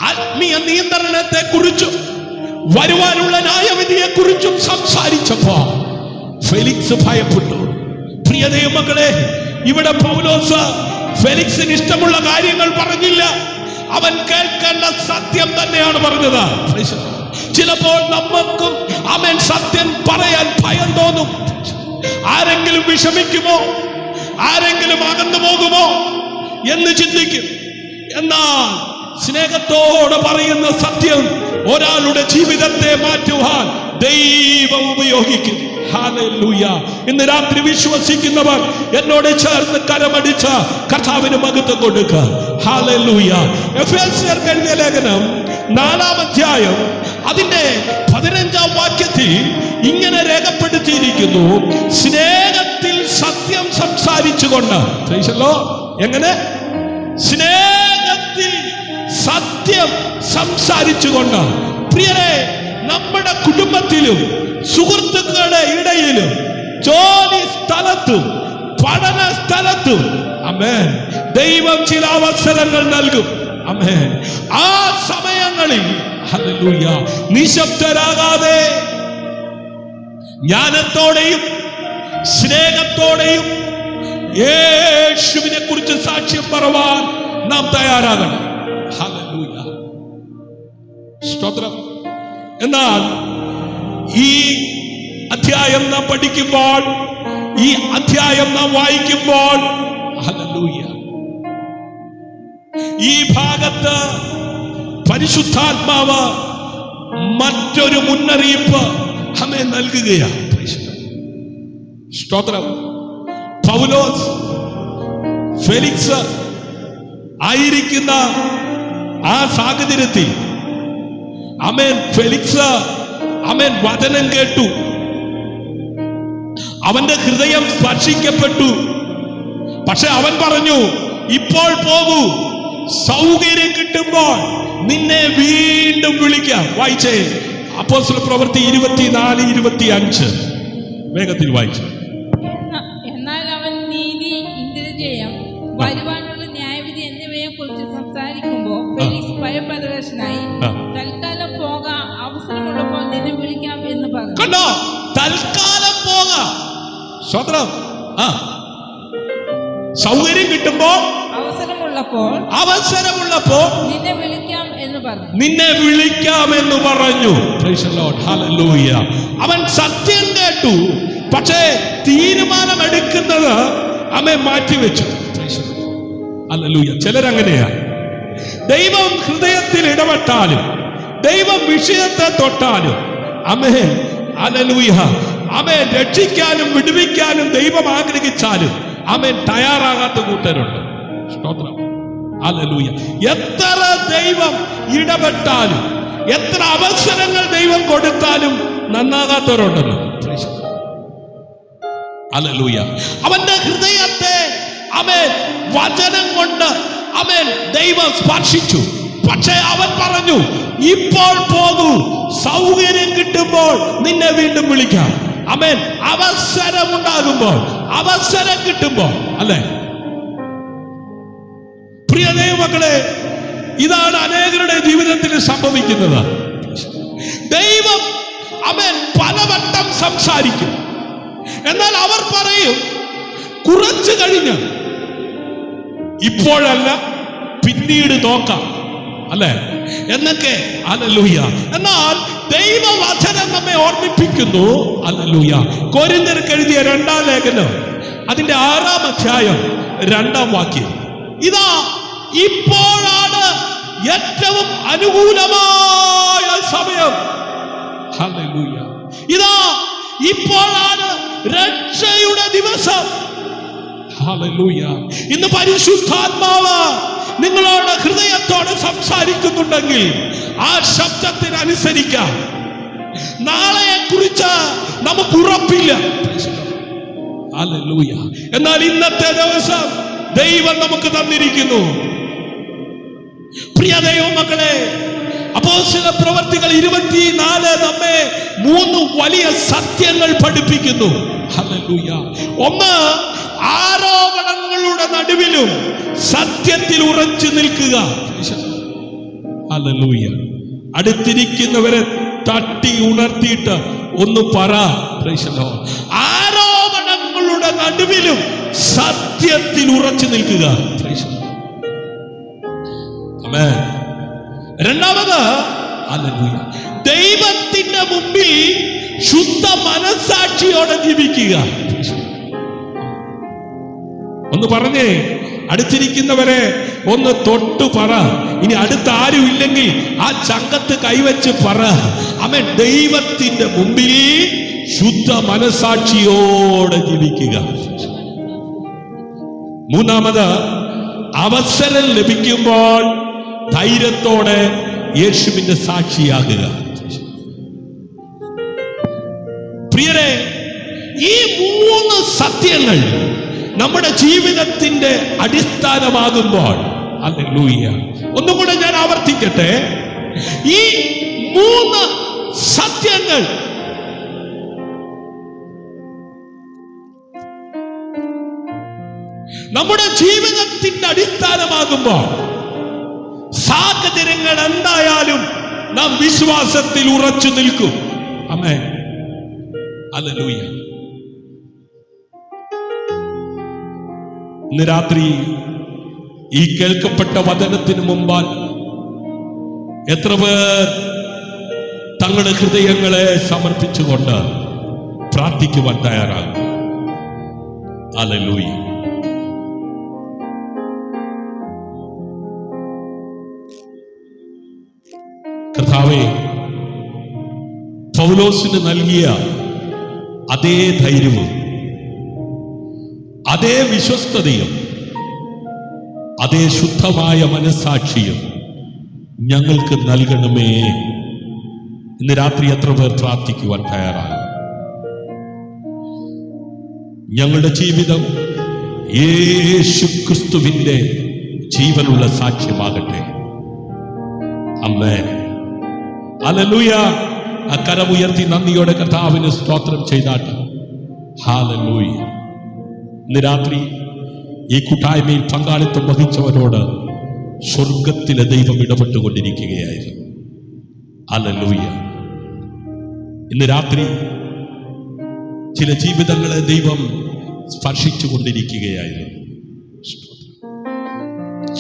ആത്മീയ നിയന്ത്രണത്തെക്കുറിച്ചും വരുവാനുള്ള ന്യായവിധിയെക്കുറിച്ചും സംസാരിച്ചപ്പോ ഫെലിക്സ് ഭയപ്പെട്ടു. പ്രിയ ദൈവമക്കളെ, ഇവിടെ പൗലോസ് ഫെലിക്സിന് ഇഷ്ടമുള്ള കാര്യങ്ങൾ പറഞ്ഞില്ല. അവൻ കേൾക്കേണ്ട സത്യം തന്നെയാണ് പറഞ്ഞത്. ചിലപ്പോൾ നമുക്കും അവൻ സത്യം പറയാൻ ഭയം തോന്നും. ആരെങ്കിലും വിഷമിക്കുമോ, ആരെങ്കിലും അകന്നു പോകുമോ എന്ന് ചിന്തിക്കും. എന്നാൽ സ്നേഹത്തോടെ പറയുന്ന സത്യം ഒരാളുടെ ജീവിതത്തെ മാറ്റുവാൻ ദൈവം ഉപയോഗിക്കും. ഹല്ലേലൂയ. ഇന്ന് രാത്രി വിശ്വസിക്കുന്നവർ എന്നോട് ചേർന്ന് കരമടിച്ച കർത്താവിന് മഹത്വം കൊടുക്കുക. ഹല്ലേലൂയ. എഫേസ്യർക്ക് എഴുതിയ ലേഖനം 4-ാം അധ്യായം അതിന്റെ 15-ാം വാക്യത്തിൽ ഇങ്ങനെ രേഖപ്പെടുത്തിയിരിക്കുന്നു: സ്നേഹത്തിൽ സത്യം സംസാരിച്ചുകൊണ്ട്. എങ്ങനെ? സ്നേഹത്തിൽ സത്യം സംസാരിച്ചുകൊണ്ട്. പ്രിയരെ, നമ്മുടെ കുടുംബത്തിലും സുഹൃത്തുക്കളുടെ ഇടയിലും ജോലി സ്ഥലത്തും പഠന സ്ഥലത്തും ആമേൻ ദൈവം ചില അവസരങ്ങൾ നൽകും. ആമേൻ. ആ സമയങ്ങളിൽ ഹല്ലേലൂയ നിശബ്ദരാകാതെ ജ്ഞാനത്തോടെയും സ്നേഹത്തോടെയും യേശുവിനെ കുറിച്ച് സാക്ഷ്യം പറവാൻ നാം തയ്യാറാകണം. ഹല്ലേലൂയ. സ്തോത്രം. എന്നാൽ ഈ അധ്യായം നാം പഠിക്കുമ്പോൾ, ഈ അധ്യായം നാം വായിക്കുമ്പോൾ, ഹല്ലേലൂയ, ഈ ഭാഗത്ത് പരിശുദ്ധാത്മാവ് മറ്റൊരു മുന്നറിയിപ്പ് നമ്മെ നൽകുകയാണ്. സ്തോത്രം. പൗലോസ് ഫെലിക്സ് ആയിരിക്കുന്ന ആ സാഹചര്യത്തിൽ ആമേൻ ഫെലിക്സ് ആമേൻ വചനം കേട്ടു. അവന്റെ ഹൃദയം സ്പർശിക്കപ്പെട്ടു. പക്ഷെ അവൻ പറഞ്ഞു, ഇപ്പോൾ പോകൂ, സൗകര്യം കിട്ടുമ്പോൾ നിന്നെ വീണ്ടും വിളിക്കാം. വായിച്ചേ, അപ്പോസ്തല പ്രവൃത്തി 24-25 വേഗത്തിൽ വായിച്ചു. എന്നാൽ അവൻ നീതി, ഇന്ദ്രജയം, വരുവാനുള്ള ന്യായവിധി എന്നിവയെ കുറിച്ച് സംസാരിക്കുമ്പോൾ ഫെലിക്സ് ഭയപരവശനായി, തൽക്കാലം പോകാം, അവസരമുള്ളപ്പോൾ നിന്നെ വിളിക്കാം എന്ന് പറഞ്ഞു. കണ്ടോ? തൽക്കാലം പോകാം. സ്വതന്ത്രം. സൗകര്യം കിട്ടുമ്പോൾ, അവസരമുള്ളപ്പോൾ നിന്നെ വിളിക്കാം എന്ന് പറഞ്ഞു. നിന്നെ വിളിക്കാമെന്ന് പറഞ്ഞു. Price the Lord. ഹല്ലേലൂയ. അവൻ സത്യം കേട്ടു, പക്ഷേ തീരുമാനമെടുക്കുന്നത് അവൻ മാറ്റിവെച്ചു. ഹല്ലേലൂയ. ചിലരങ്ങനെയാ. ദൈവം ഹൃദയത്തിൽ ഇടപെട്ടാലും, ദൈവം വിഷയത്തെ തൊട്ടാലും, ആമേൻ, ഹല്ലേലൂയ, ആമേൻ, രക്ഷിക്കാനും വിടുവിക്കാനും ദൈവം ആഗ്രഹിച്ചാലും ആമേൻ തയ്യാറാകാത്ത കൂട്ടരുണ്ട്. സ്തോത്രം. ഹല്ലേലൂയ. എത്ര ദൈവം ഇടപെട്ടാലും, എത്ര അവസരങ്ങൾ ദൈവം കൊടുത്താലും നന്നാകാത്തവരുണ്ടെന്ന്. ഹല്ലേലൂയ. അവന്റെ ഹൃദയത്തെ ആമേൻ വചനം കൊണ്ട് ആമേൻ ദൈവം സ്പർശിച്ചു. പക്ഷേ അവൻ പറഞ്ഞു, ഇപ്പോൾ പോകൂ, സൗകര്യം കിട്ടുമ്പോൾ നിന്നെ വീണ്ടും വിളിക്കാം. ആമേൻ. അവസരം ഉണ്ടാകുമ്പോൾ, അവസരം കിട്ടുമ്പോൾ. അല്ലേ പ്രിയ ദൈവമക്കളെ? ഇതാണ് അനേകരുടെ ജീവിതത്തിൽ സംഭവിക്കുന്നത്. ദൈവം ആമേൻ പലവട്ടം സംസാരിക്കും. എന്നാൽ അവർ പറയും, കുറച്ചു കഴിഞ്ഞ്, ഇപ്പോഴല്ല പിന്നീട് നോക്കാം, അല്ലേ എന്നൊക്കെ. ഹല്ലേലൂയ. എന്നാൽ ദൈവവചനം നമ്മെ ഓർമ്മിപ്പിക്കുന്നു. ഹല്ലേലൂയ. കൊരിന്ത്യർക്ക് എഴുതിയ 2-ാം ലേഖനം അതിന്റെ 6-ാം അധ്യായം 2-ാം വാക്യം. ഇതാ, ഇപ്പോഴാണ് ഏറ്റവും അനുകൂലമായ സമയം. ഹല്ലേലൂയ. ഇതാ, ഇപ്പോഴാണ് രക്ഷയുടെ ദിവസം. ഹല്ലേലൂയ. ഇന്ന് പരിശുദ്ധാത്മാവ് നിങ്ങളോട് ഹൃദയത്തോടെ സംസാരിക്കുന്നുണ്ടെങ്കിൽ ആ ശബ്ദത്തിനനുസരിക്കാം. നാളെയെ കുറിച്ച് നമുക്ക് ഉറപ്പില്ല. ഹല്ലേലൂയ. എന്നാൽ ഇന്നത്തെ ദിവസം ദൈവം നമുക്ക് തന്നിരിക്കുന്നു. പ്രിയ ദൈവമക്കളെ, അപ്പോസ്തല പ്രവർത്തികൾ 24 നമ്മെ 3 വലിയ സത്യങ്ങൾ പഠിപ്പിക്കുന്നു. ഹല്ലേലൂയ. ഒന്ന്, ആരോപണങ്ങളുടെ നടുവിലും സത്യത്തിൽ ഉറച്ചു നിൽക്കുക. ഹല്ലേലൂയ. അടുത്തിരിക്കുന്നവരെ തട്ടി ഉണർത്തിയിട്ട് ഒന്ന് പറ, ആരോപണങ്ങളുടെ നടുവിലും സത്യത്തിൽ ഉറച്ചു നിൽക്കുക. ആമേൻ. രണ്ടാമത്, ഹല്ലേലൂയ, ദൈവത്തിന്റെ മുമ്പിൽ ശുദ്ധ മനസ്സാക്ഷിയോടെ ജീവിക്കുക. ഒന്ന് പറഞ്ഞേ, അടുത്തിരിക്കുന്നവരെ ഒന്ന് തൊട്ടു പറ. ഇനി അടുത്ത ആരും ഇല്ലെങ്കിൽ ആ ചങ്കത്ത് കൈവച്ച് പറ, ആമേൻ, ദൈവത്തിന്റെ മുമ്പിൽ ശുദ്ധ മനസ്സാക്ഷിയോടെ ജീവിക്കുക. മൂന്നാമത്, അവസരം ലഭിക്കുമ്പോൾ ധൈര്യത്തോടെ യേശുവിന്റെ സാക്ഷിയാകുക. പ്രിയരെ, ഈ 3 സത്യങ്ങൾ നമ്മുടെ ജീവിതത്തിന്റെ അടിസ്ഥാനമാകുമ്പോൾ, ഹല്ലേലൂയ, ഒന്നും കൂടെ ഞാൻ ആവർത്തിക്കട്ടെ, ഈ 3 സത്യങ്ങൾ നമ്മുടെ ജീവിതത്തിന്റെ അടിസ്ഥാനമാകുമ്പോൾ സാഹചര്യങ്ങൾ എന്തായാലും നാം വിശ്വാസത്തിൽ ഉറച്ചു നിൽക്കും. ആമേൻ. ഹല്ലേലൂയ. ഇന്ന് രാത്രി ഈ കേൾക്കപ്പെട്ട വചനത്തിന് മുമ്പാൽ എത്ര പേർ തങ്ങളുടെ ഹൃദയങ്ങളെ സമർപ്പിച്ചുകൊണ്ട് പ്രാർത്ഥിക്കുവാൻ തയ്യാറാകും? ഹല്ലേലൂയ. കർത്താവേ, പൗലോസിന് നൽകിയ അതേ ധൈര്യവും അതേ വിശ്വസ്തതയും അതേ ശുദ്ധമായ മനസ്സാക്ഷിയും ഞങ്ങൾക്ക് നൽകണമേ. ഇന്ന് രാത്രി എത്ര പേർ പ്രാർത്ഥിക്കുവാൻ തയ്യാറാകും? ഞങ്ങളുടെ ജീവിതം യേശു ക്രിസ്തുവിന്റെ ജീവനുള്ള സാക്ഷ്യമാകട്ടെ. ആമേൻ. ഹല്ലേലൂയ. കരമുയർത്തി നന്ദിയോടെ കർത്താവിന് സ്തോത്രം ചെയ്താട്ട്. ഹല്ലേലൂയ. ഇന്ന് രാത്രി ഈ കൂട്ടായ്മയിൽ പങ്കാളിത്തം വഹിച്ചവരോട് സ്വർഗത്തിലെ ദൈവം ഇടപെട്ടുകൊണ്ടിരിക്കുകയായിരുന്നു. ഹല്ലേലൂയ. ഇന്ന് രാത്രി ചില ജീവിതങ്ങളെ ദൈവം സ്പർശിച്ചു കൊണ്ടിരിക്കുകയായിരുന്നു.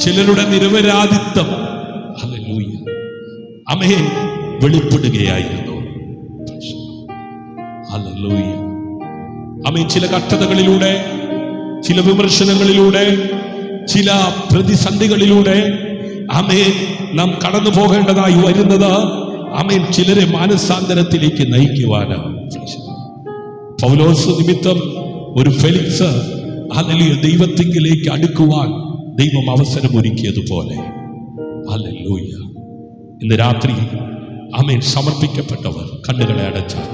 ചിലരുടെ നിരപരാധിത്വം, ഹല്ലേലൂയ, ആമേൻ, വെളിപ്പെടുകയായിരുന്നു. ഹല്ലേലൂയ. ആമേൻ. ചില കഷ്ടതകളിലൂടെ, ചില വിമർശനങ്ങളിലൂടെ, ചില പ്രതിസന്ധികളിലൂടെ ആമേൻ നാം കടന്നു പോകേണ്ടതായി വരുന്നത്, ആമേൻ, ചിലരെ മാനസാന്തരത്തിലേക്ക് നയിക്കുവാനാണ്. പൗലോസ് നിമിത്തം ഒരു ഫെലിക്സ്, ഹല്ലേലൂയ, ദൈവത്തിങ്കിലേക്ക് അടുക്കുവാൻ ദൈവം അവസരമൊരുക്കിയതുപോലെ, ഹല്ലേലൂയ, ഇന്ന് രാത്രി ആമേൻ സമർപ്പിക്കപ്പെട്ടവർ കണ്ണുകളെ അടച്ചാൽ,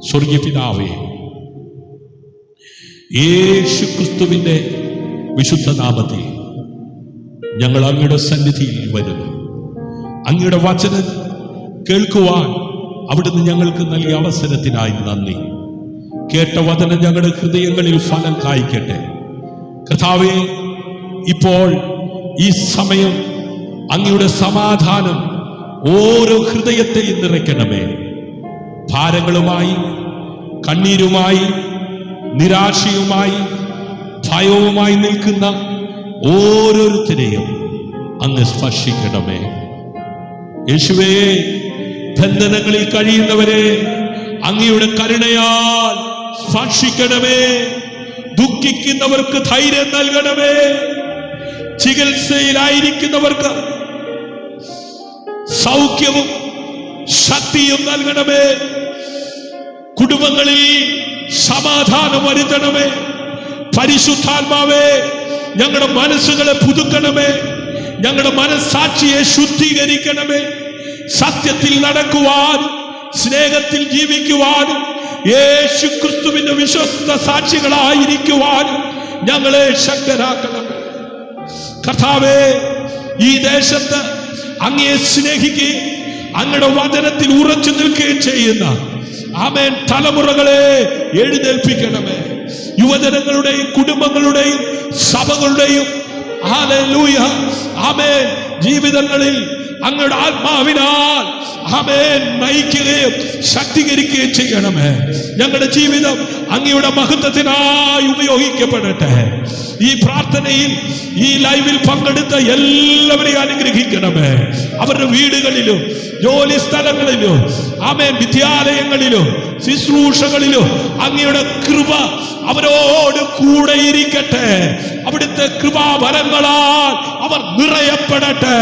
സ്വർഗീയ പിതാവേ, യേശു ക്രിസ്തുവിന്റെ വിശുദ്ധ നാമത്തിൽ ഞങ്ങൾ അങ്ങയുടെ സന്നിധിയിൽ വരുന്നു. അങ്ങയുടെ വചനം കേൾക്കുവാൻ അവിടുന്ന് ഞങ്ങൾക്ക് നൽകിയ അവസരത്തിനായി നന്ദി. കേട്ട വചനം ഞങ്ങളുടെ ഹൃദയങ്ങളിൽ ഫലം കായ്ക്കട്ടെ. കർത്താവേ, ഇപ്പോൾ ഈ സമയം അങ്ങയുടെ സമാധാനം ഓരോ ഹൃദയത്തെയും നിറയ്ക്കണമേ. ഭാരങ്ങളുമായി, കണ്ണീരുമായി, നിരാശയുമായി, ഭയവുമായി നിൽക്കുന്ന ഓരോരുത്തരെയും അങ്ങ് സ്പർശിക്കണമേ. യേശുവേ, ബന്ധനങ്ങളിൽ കഴിയുന്നവരെ അങ്ങയുടെ കരുണയാൽ സ്പർശിക്കണമേ. ദുഃഖിക്കുന്നവർക്ക് ധൈര്യം നൽകണമേ. ചികിത്സയിലായിരിക്കുന്നവർക്ക് സൗഖ്യവും ശക്തിയും നൽകണമേ. കുടുംബങ്ങളിൽ സമാധാനം വരുത്തണമേ. പരിശുദ്ധാത്മാവേ, ഞങ്ങളുടെ മനസ്സുകളെ പുതുക്കണമേ. ഞങ്ങളുടെ മനസ്സാക്ഷിയെ ശുദ്ധീകരിക്കണമേ. സത്യത്തിൽ നടക്കുവാനും സ്നേഹത്തിൽ ജീവിക്കുവാനും യേശു ക്രിസ്തുവിന്റെ വിശ്വസ്ത സാക്ഷികളായിരിക്കുവാനും ഞങ്ങളെ ശക്തരാക്കണമേ. കർത്താവേ, ഈ ദേശത്ത് അങ്ങയെ സ്നേഹിക്കുകയും അങ്ങയുടെ വചനത്തിൽ ഉറച്ചു നിൽക്കുകയും ചെയ്യുന്ന ആമേൻ തലമുറകളെ എഴുന്നേൽപ്പിക്കണമേ. യുവജനങ്ങളുടെയും കുടുംബങ്ങളുടെയും സഭകളുടെയും ഹല്ലേലൂയ ആമേൻ ജീവിതങ്ങളിൽ അങ്ങയുടെ ആത്മാവിനാൽ ആമേൻ നയിക്കുകയും ശക്തീകരിക്കുകയും ചെയ്യണമേ. ഞങ്ങളുടെ ജീവിതം അങ്ങയുടെ മഹത്വത്തിനായി ഉപയോഗിക്കപ്പെടട്ടെ. ഈ പ്രാർത്ഥനയിൽ ഈ ലൈവിൽ പങ്കെടുത്ത എല്ലാവരെയും അനുഗ്രഹിക്കണമേ. അവരുടെ വീടുകളിലും ജോലി സ്ഥലങ്ങളിലും ആമേൻ വിദ്യാലയങ്ങളിലും ശുശ്രൂഷകളിലും അങ്ങയുടെ കൃപ അവരോട് കൂടെ ഇരിക്കട്ടെ. അവിടുത്തെ കൃപാവരങ്ങളാൽ അവർ നിറയപ്പെടട്ടെ.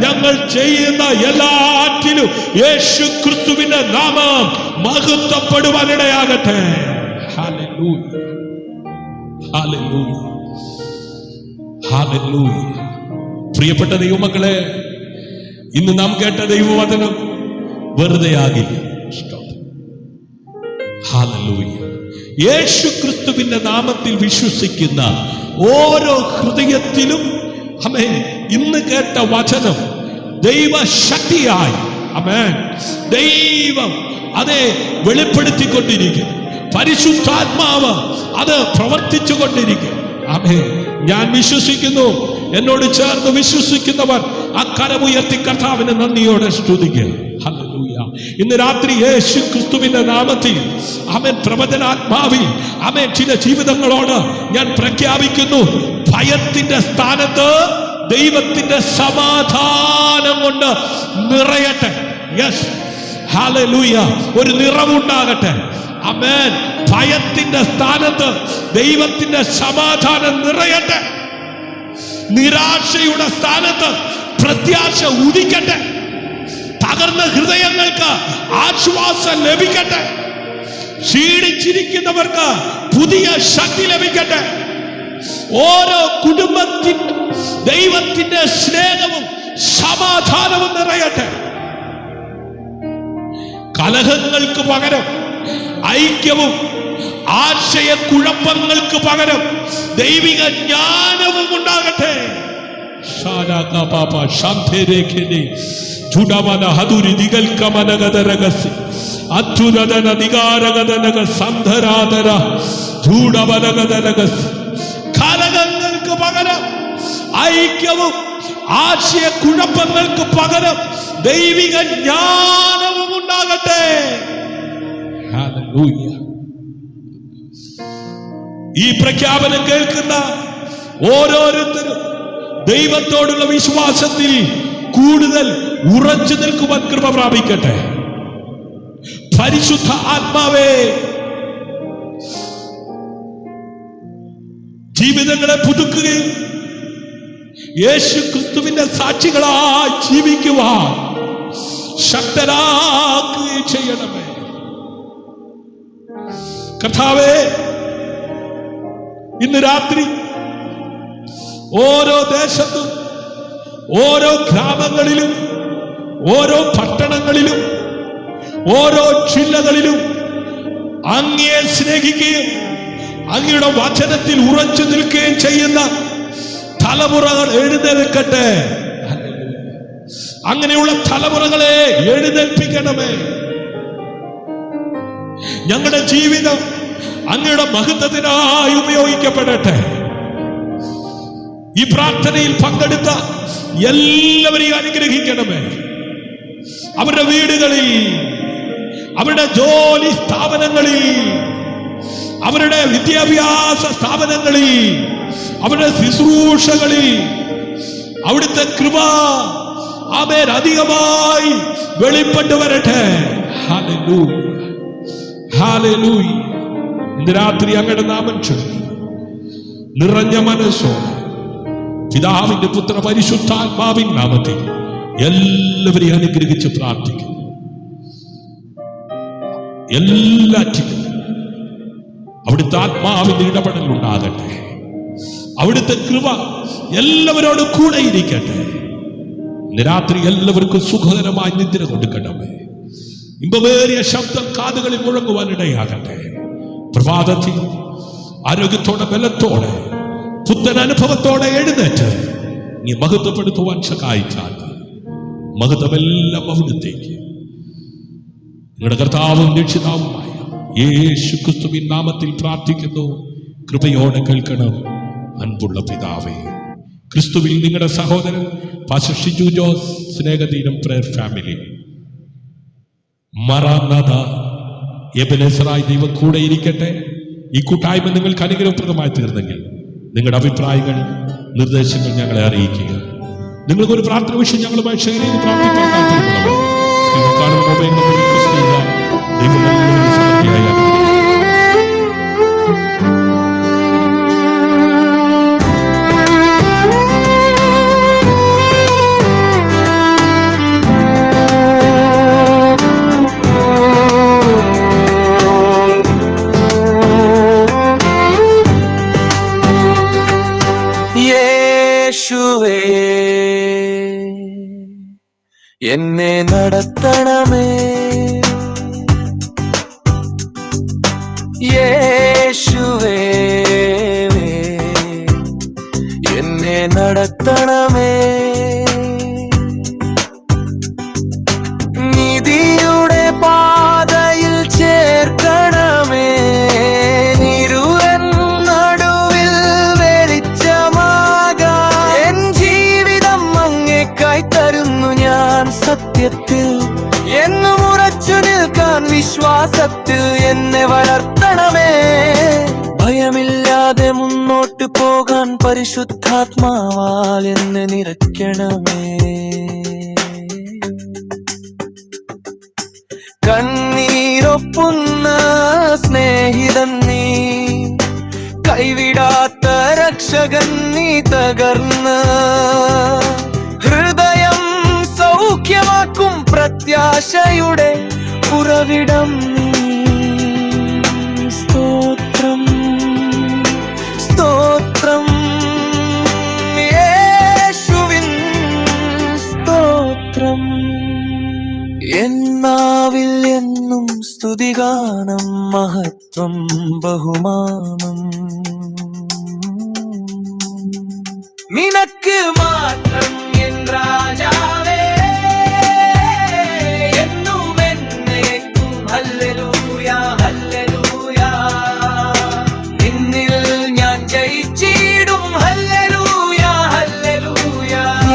ഞങ്ങൾ ചെയ്യുന്ന എല്ലാറ്റിലും യേശു ക്രിസ്തുവിന്റെ നാമം മഹത്വപ്പെടുവാനിടയാകട്ടെ. Hallelujah, hallelujah, hallelujah. പ്രിയപ്പെട്ട ദൈവമക്കളെ, ഇന്ന് നാം കേട്ട ദൈവവചനം വെറുതെയാകില്ല. ഹല്ലേലൂയ. യേശു ക്രിസ്തുവിന്റെ നാമത്തിൽ വിശ്വസിക്കുന്ന ഓരോ ഹൃദയത്തിലും ആമേൻ ഇന്ന് കേട്ട വചനം ദൈവശക്തിയായി ആമേൻ ദൈവം അതെ വെളിപ്പെടുത്തിക്കൊണ്ടിരിക്കും. പരിശുദ്ധാത്മാവ് അത് പ്രവർത്തിച്ചു കൊണ്ടിരിക്കും. ആമേൻ. ഞാൻ വിശ്വസിക്കുന്നു. എന്നോട് ചേർന്ന് വിശ്വസിക്കുന്നവർ ആ കരമുയർത്തി കർത്താവിനെ നന്ദിയോടെ സ്തുതിക്കുക. ഹല്ലേലൂയ. ഇന്ന് രാത്രി യേശു ക്രിസ്തുവിന്റെ നാമത്തിൽ ആമേൻ പ്രവചനാത്മാവിൽ ആമേൻ ചില ജീവിതങ്ങളോട് ഞാൻ പ്രഖ്യാപിക്കുന്നു. ഭയത്തിന്റെ സ്ഥാനത്ത് ദൈവത്തിന്റെ സമാധാനം കൊണ്ട് നിറയട്ടെ. Yes, hallelujah. ഒരു നിറവുണ്ടാകട്ടെ. ആമേൻ. ഭയത്തിന്റെ സ്ഥാനത്ത് ദൈവത്തിന്റെ സമാധാനം നിറയട്ടെ. നിരാശയുടെ സ്ഥാനത്ത് പ്രത്യാശ ഉദിക്കട്ടെ. തകർന്ന ഹൃദയങ്ങൾക്ക് ആശ്വാസം ലഭിക്കട്ടെ. ക്ഷീണിച്ചിരിക്കുന്നവർക്ക് പുതിയ ശക്തി ലഭിക്കട്ടെ. ഓരോ കുടുംബത്തിൽ ദൈവത്തിന്റെ സ്നേഹവും സമാധാനവും നിറയട്ടെ. കലഹങ്ങൾക്ക് പകരം ഐക്യവും ആശയക്കുഴപ്പങ്ങൾക്ക് പകരം ദൈവിക ജ്ഞാനവും ഉണ്ടാകട്ടെ. കലഹങ്ങൾക്ക് പകരം ഐക്യവും ആശയക്കുഴപ്പങ്ങൾക്ക് പകരം ദൈവിക ജ്ഞാനവും ഉണ്ടാകട്ടെ. ഹല്ലേലൂയ. ഈ പ്രഖ്യാപനം കേൾക്കുന്ന ഓരോരുത്തരും ദൈവത്തോടുള്ള വിശ്വാസത്തിൽ കൂടുതൽ ഉറച്ചു നിൽക്കുവാൻ കൃപ പ്രാപിക്കട്ടെ. പരിശുദ്ധ ആത്മാവേ, ജീവിതങ്ങളെ പുതുക്കുകയും യേശു ക്രിസ്തുവിന്റെ സാക്ഷികളായി ജീവിക്കുവാൻ ശക്തരാക്കുകയും ചെയ്യണമേ. കർത്താവേ, ഇന്ന് രാത്രി ഓരോ ദേശത്തും ഓരോ ഗ്രാമങ്ങളിലും ഓരോ പട്ടണങ്ങളിലും ഓരോ ജില്ലകളിലും അങ്ങയെ സ്നേഹിക്കുകയും അങ്ങയുടെ വചനത്തിൽ ഉറച്ചു നിൽക്കുകയും ചെയ്യുന്ന തലമുറകൾ എഴുന്നേൽക്കട്ടെ. അങ്ങനെയുള്ള തലമുറകളെ എഴുന്നേൽപ്പിക്കണമേ. ഞങ്ങളുടെ ജീവിതം അങ്ങയുടെ മഹത്വത്തിനായി ഉപയോഗിക്കപ്പെടട്ടെ. ഈ പ്രാർത്ഥനയിൽ പങ്കെടുത്ത എല്ലാവരെയും അനുഗ്രഹിക്കണമേ. അവരുടെ വീടുകളിൽ, അവരുടെ ജോലി സ്ഥാപനങ്ങളിൽ, അവരുടെ വിദ്യാഭ്യാസ സ്ഥാപനങ്ങളിൽ, അവരുടെ ശുശ്രൂഷകളിൽ അവിടുത്തെ കൃപ ആമേൻ അധികമായി വെളിപ്പെട്ടു വരട്ടെ. Hallelujah, hallelujah. ഇന്ന് രാത്രി അങ്ങയുടെ നാമം ചൊല്ലി നിറഞ്ഞ മനസ്സോടെ പിതാവിന്റെ പുത്ര പരിശുദ്ധാത്മാവിൻ നാമത്തിൽ എല്ലാവരെയും അനുഗ്രഹിച്ച് പ്രാർത്ഥിക്കുന്നു. എല്ലാറ്റിലും അവിടുത്തെ ആത്മാവിന്റെ ഇടപെടൽ ഉണ്ടാകട്ടെ. അവിടുത്തെ കൃപ എല്ലാവരോടും കൂടെ ഇരിക്കട്ടെ. ഇന്ന് രാത്രി എല്ലാവർക്കും സുഖകരമായി നിദ്ര കൊടുക്കണമേ. ഇമ്പമേറിയ ശബ്ദം കാതുകളിൽ മുഴങ്ങുവാനിടയാകട്ടെ. പ്രഭാതത്തിൽ ആരോഗ്യത്തോടെ, ബലത്തോടെ, പുത്തൻ അനുഭവത്തോടെ എഴുന്നേറ്റ് നീ മഹത്വപ്പെടുത്തുവാൻ സഹായിച്ചാൽ മഹത്വമെല്ലാം അവിടുത്തേക്ക് നിങ്ങളുടെ കർത്താവും രക്ഷിതാവുമായ യേശു ക്രിസ്തുവിൻ നാമത്തിൽ പ്രാർത്ഥിക്കുന്നു. കൃപയോടെ കേൾക്കണം അൻപുള്ള പിതാവേ. ക്രിസ്തുവിൽ നിങ്ങളുടെ സഹോദരൻ പാസ്റ്റർ ഷിജു ജോസ്, സ്നേഹതീരം പ്രയർ ഫാമിലി. മറാനാഥ എബനേസറായി ദൈവം കൂടെ ഇരിക്കട്ടെ. ഈ കൂട്ടായ്മ നിങ്ങൾക്ക് അനുഗ്രഹപ്രദമായി തീർന്നെങ്കിൽ നിങ്ങളുടെ അഭിപ്രായങ്ങൾ, നിർദ്ദേശങ്ങൾ ഞങ്ങളെ അറിയിക്കുക. നിങ്ങൾക്കൊരു പ്രാർത്ഥന വിഷയം ഞങ്ങളുമായി ഷെയർ ചെയ്ത് പ്രാർത്ഥിക്കാൻ താല്പര്യമുള്ളവർ കാണുന്ന മൊബൈൽ നമ്പറിൽ റിക്വസ്റ്റ് ചെയ്യുക. ദൈവം എല്ലാവരെയും സമൃദ്ധിയായി അനുഗ്രഹിക്കട്ടെ. യേശുവേ എന്നെ നടത്തണമേ. യേശുവേ എന്നെ നടത്തണമേ. നീതിയുടെ പാതയിൽ ചേർക്കണമേ. സത്യത്തിൽ എന്നും ഉറച്ചു നിൽക്കാൻ വിശ്വാസത്തിൽ എന്നെ വളർത്തണമേ. ഭയമില്ലാതെ മുന്നോട്ട് പോകാൻ പരിശുദ്ധാത്മാവാൽ എന്നെ നിറയ്ക്കണമേ. കണ്ണീരൊപ്പുന്ന സ്നേഹിതൻ നീ, കൈവിടാത്ത രക്ഷകൻ നീ, തകർന്ന് ഹൃദയം സൗഖ്യമാക്കും പ്രത്യാശയുടെ ഉറവിടം നീ. സ്തോത്രം സ്തോത്രം യേശുവിൻ സ്തോത്രം. എന്നാവിൽ എന്നും സ്തുതിഗാനം, മഹത്വം ബഹുമാനം നിനക്ക് മാത്രം എൻ രാജാവേ. എന്നും എന്നേക്കും ഹല്ലേലൂയ ഹല്ലേലൂയ. നിന്നിൽ ഞാൻ ജയിച്ചിടും ഹല്ലേലൂയ ഹല്ലേലൂയ.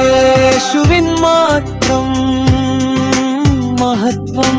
യേശുവിൻ മാത്രം മഹത്വം